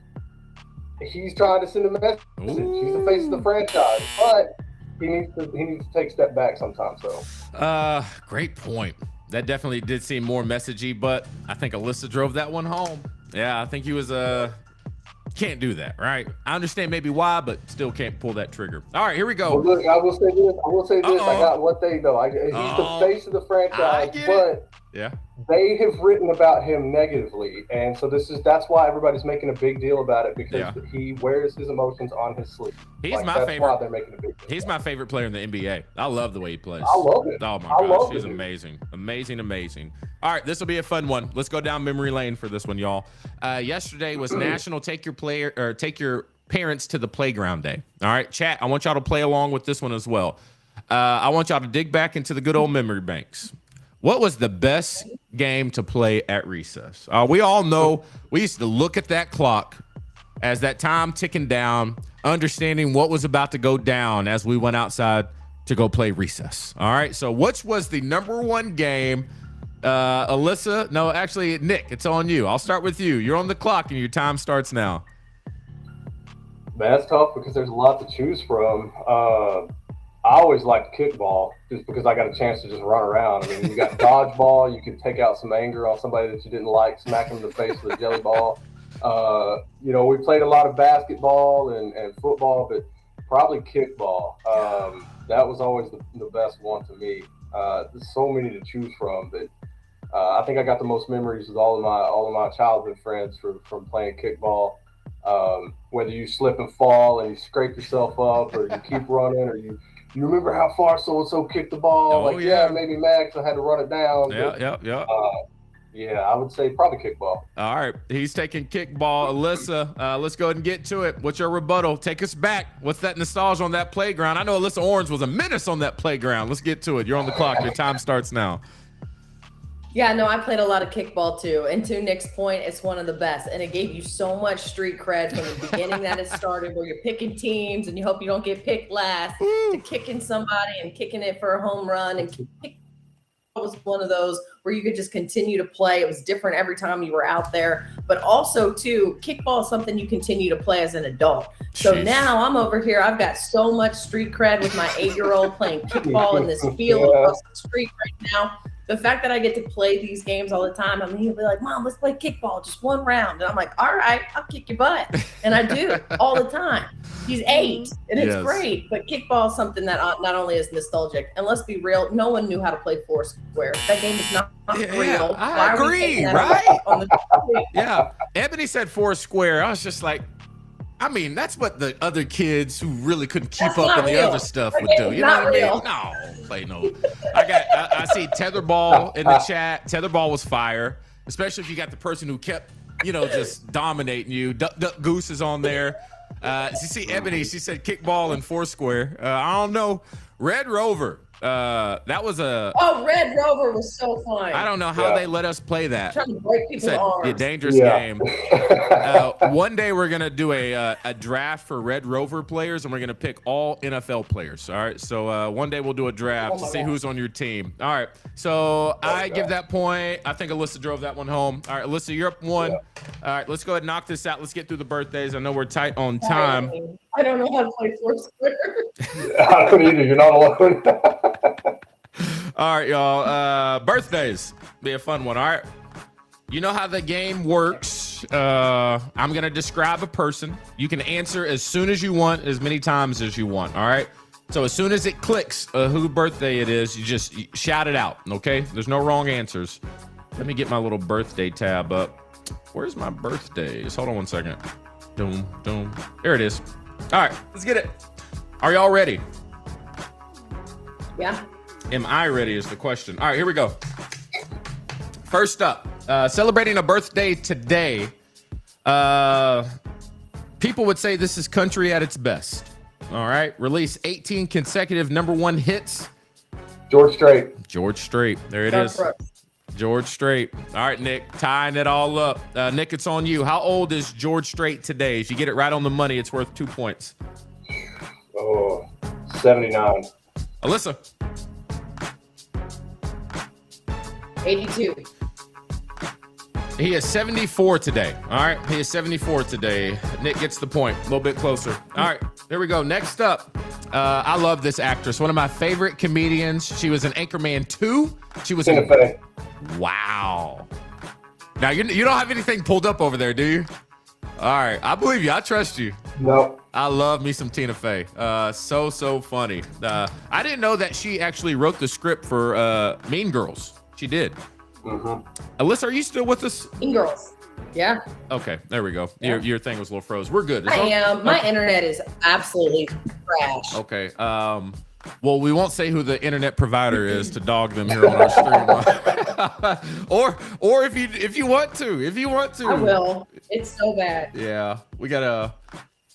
he's trying to send a message. He's the face of the franchise, but he needs to take a step back sometimes. So, great point. That definitely did seem more messagey, but I think Alyssa drove that one home. Yeah, I think he was can't do that, right? I understand maybe why, but still can't pull that trigger. All right, here we go. Well, look, I will say this. I got one thing though. He's the face of the franchise, but yeah, they have written about him negatively, and so that's why everybody's making a big deal about it, because he wears his emotions on his sleeve. He's my favorite. Why they're making a big deal. He's my favorite player in the NBA. I love the way he plays. I love it. Oh my gosh, he's amazing, amazing. All right, this will be a fun one. Let's go down memory lane for this one, y'all. Yesterday was National Take Your Parents to the Playground Day. All right, chat. I want y'all to play along with this one as well. I want y'all to dig back into the good old memory banks. What was the best game to play at recess? We all know we used to look at that clock as that time ticking down, understanding what was about to go down as we went outside to go play recess. All right, so which was the number one game? Alyssa, no, actually, Nick, it's on you. I'll start with you. You're on the clock and your time starts now. Man, that's tough because there's a lot to choose from. I always liked kickball just because I got a chance to just run around. I mean, you got dodgeball. You could take out some anger on somebody that you didn't like, smack them in the face with a jelly ball. We played a lot of basketball and football, but probably kickball. That was always the best one to me. There's so many to choose from, but I think I got the most memories with all of my childhood friends from playing kickball. Whether you slip and fall and you scrape yourself up, or you keep running, or you remember how far so-and-so kicked the ball. It made me mad because I had to run it down. Yeah, I would say probably kickball. All right, he's taking kickball. Alyssa, let's go ahead and get to it. What's your rebuttal? Take us back. What's that nostalgia on that playground? I know Alyssa Orange was a menace on that playground. Let's get to it. You're on the clock. Your time starts now. Yeah, no, I played a lot of kickball too. And to Nick's point, it's one of the best. And it gave you so much street cred from the beginning that it started, where you're picking teams and you hope you don't get picked last, to kicking somebody and kicking it for a home run. And kickball was one of those where you could just continue to play. It was different every time you were out there. But also, too, kickball is something you continue to play as an adult. So now I'm over here. I've got so much street cred with my 8-year-old playing kickball in this field across the street right now. The fact that I get to play these games all the time, I mean, he'll be like, Mom, let's play kickball, just one round. And I'm like, all right, I'll kick your butt. And I do all the time. He's 8, and it's great. But kickball is something that not only is nostalgic, and let's be real, no one knew how to play Foursquare. That game is not real. I agree, right? Yeah. Ebony said Foursquare. I was just like, I mean, that's what the other kids who really couldn't keep up on the other stuff would do. You know what I mean? No, play no. I see Tetherball in the chat. Tetherball was fire, especially if you got the person who kept, just dominating you. Duck Goose is on there. You see Ebony, she said kickball and Foursquare. I don't know. Red Rover. That was Red Rover was so fun. I don't know how they let us play that. Trying to break people's arms. A dangerous game. One day we're gonna do a draft for Red Rover players, and we're gonna pick all NFL players. All right. So one day we'll do a draft to see who's on your team. All right. So I give that point. I think Alyssa drove that one home. All right, Alyssa, you're up 1. All right, let's go ahead and knock this out. Let's get through the birthdays. I know we're tight on time. I don't know how to play Foursquare. I don't either. You're not alone. All right, y'all. Birthdays. Be a fun one. All right. You know how the game works. I'm going to describe a person. You can answer as soon as you want, as many times as you want. All right. So as soon as it clicks whose birthday it is, you just shout it out. Okay. There's no wrong answers. Let me get my little birthday tab up. Where's my birthdays? Hold on one second. Doom, doom. There it is. All right. Let's get it. Are y'all ready? Yeah. Am I ready is the question. All right, here we go. First up, celebrating a birthday today. People would say this is country at its best. All right, released 18 consecutive #1 hits. George Strait. George Strait. There it is. George Strait. All right, Nick, tying it all up. Nick, it's on you. How old is George Strait today? If you get it right on the money, it's worth 2 points. 79. Alyssa. 82. He is 74 today. All right. He is 74 today. Nick gets the point. A little bit closer. All right. There we go. Next up. I love this actress. One of my favorite comedians. She was in Anchorman 2. She was Tina Fey. Wow. Now, you don't have anything pulled up over there, do you? All right. I believe you. I trust you. No. I love me some Tina Fey. So funny. I didn't know that she actually wrote the script for Mean Girls. She did. Mm-hmm. Alyssa, are you still with us? Mean Girls. Yeah. Okay, there we go. Yeah. Your thing was a little froze. We're good. I am. My internet is absolutely trash. Okay. Well, we won't say who the internet provider is to dog them here on our stream. or if you want to. I will. It's so bad. Yeah, we gotta.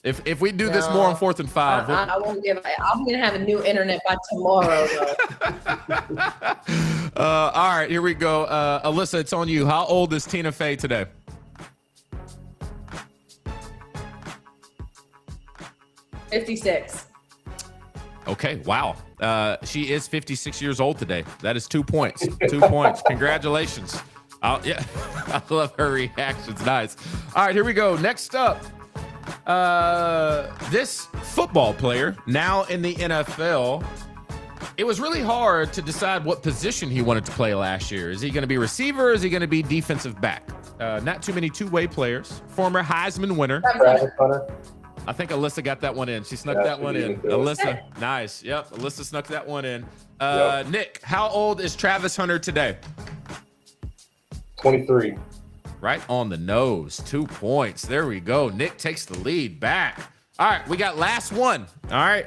If we do this more on 4th and 5, I won't give. I'm gonna have a new internet by tomorrow, though. all right, here we go. Alyssa, it's on you. How old is Tina Fey today? 56. Okay, wow. She is 56 years old today. That is 2 points. 2 points. Congratulations. Yeah, I love her reactions. Nice. All right, here we go. Next up, this football player, now in the NFL, it was really hard to decide what position he wanted to play last year. Is he going to be receiver or is he going to be defensive back? Not too many two-way players. Former Heisman winner. Travis Hunter. I think Alyssa got that one in. She snuck that one in. Alyssa, nice. Yep, Alyssa snuck that one in. Nick, how old is Travis Hunter today? 23. Right on the nose. 2 points. There we go. Nick takes the lead back. All right, we got last one. All right,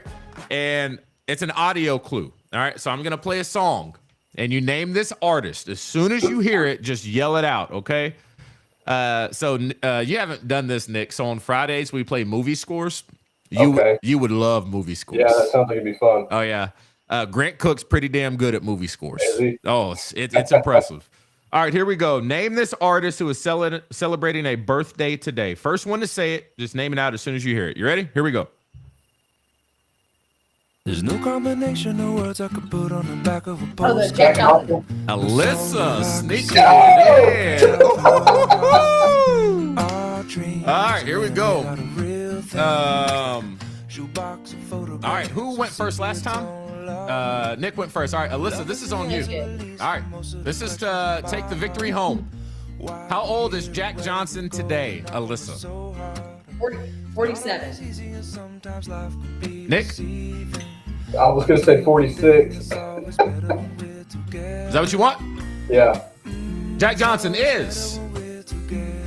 and it's an audio clue. All right, so I'm going to play a song, and you name this artist. As soon as you hear it, just yell it out, okay? So you haven't done this, Nick. So on Fridays, we play movie scores. You would love movie scores. Yeah, that sounds like it'd be fun. Oh, yeah. Grant Cook's pretty damn good at movie scores. Is he? Oh, it's impressive. All right, here we go. Name this artist who is celebrating a birthday today. First one to say it, just name it out as soon as you hear it. You ready? Here we go. There's no combination of words I could put on the back of a Oh, the postcard. Jack Johnson. Alyssa, sneaking it in. All right, here we go. All right, who went first last time? Nick went first. All right, Alyssa, this is on you. All right, this is to take the victory home. How old is Jack Johnson today, Alyssa? 47. Nick? I was going to say 46. Is that what you want? Yeah. Jack Johnson is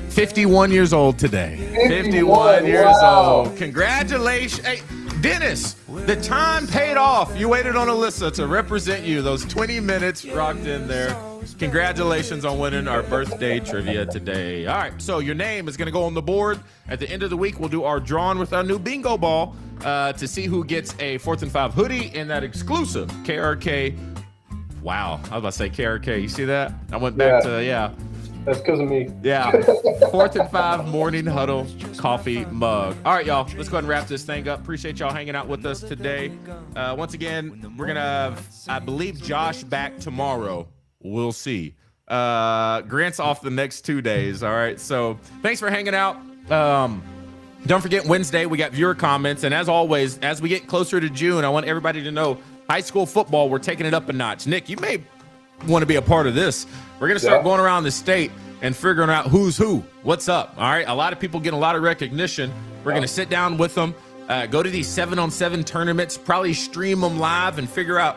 51 years old today. 51 years wow. old. Congratulations. Hey, Dennis, the time paid off. You waited on Alyssa to represent you. Those 20 minutes rocked in there. Congratulations on winning our birthday trivia today. All right, so your name is going to go on the board. At the end of the week, we'll do our drawing with our new bingo ball to see who gets a 4th and 5 hoodie and that exclusive KRK. Wow, I was about to say KRK. You see that? I went back to, yeah. That's because of me. Yeah. 4th and 5 morning huddle coffee mug. All right, y'all. Let's go ahead and wrap this thing up. Appreciate y'all hanging out with us today. Once again, we're going to have, I believe, Josh back tomorrow. We'll see. Grant's off the next 2 days. All right. So thanks for hanging out. Don't forget Wednesday, we got viewer comments. And as always, as we get closer to June, I want everybody to know high school football, we're taking it up a notch. Nick, you may want to be a part of this. We're going to start going around the state and figuring out who's who, what's up. All right. A lot of people get a lot of recognition. We're going to sit down with them, go to these 7-on-7 tournaments, probably stream them live and figure out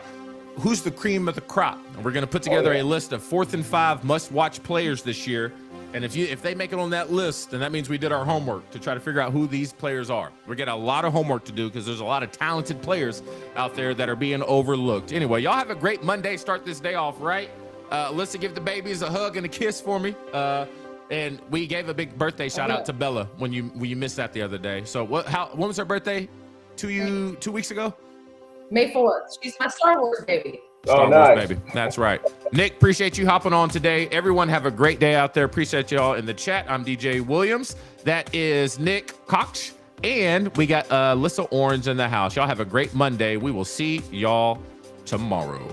who's the cream of the crop. And we're going to put together a list of 4th and 5 must-watch players this year. And if they make it on that list, then that means we did our homework to try to figure out who these players are. We're getting a lot of homework to do because there's a lot of talented players out there that are being overlooked. Anyway, y'all have a great Monday. Start this day off right. Alyssa, give the babies a hug and a kiss for me. And we gave a big birthday shout out to Bella when you missed that the other day. So when was her birthday? 2 weeks ago? May 4th. She's my Star Wars baby. Star Wars, baby. That's right. Nick, appreciate you hopping on today. Everyone have a great day out there. Appreciate y'all in the chat. I'm DJ Williams. That is Nick Cox. And we got Alyssa Orange in the house. Y'all have a great Monday. We will see y'all tomorrow.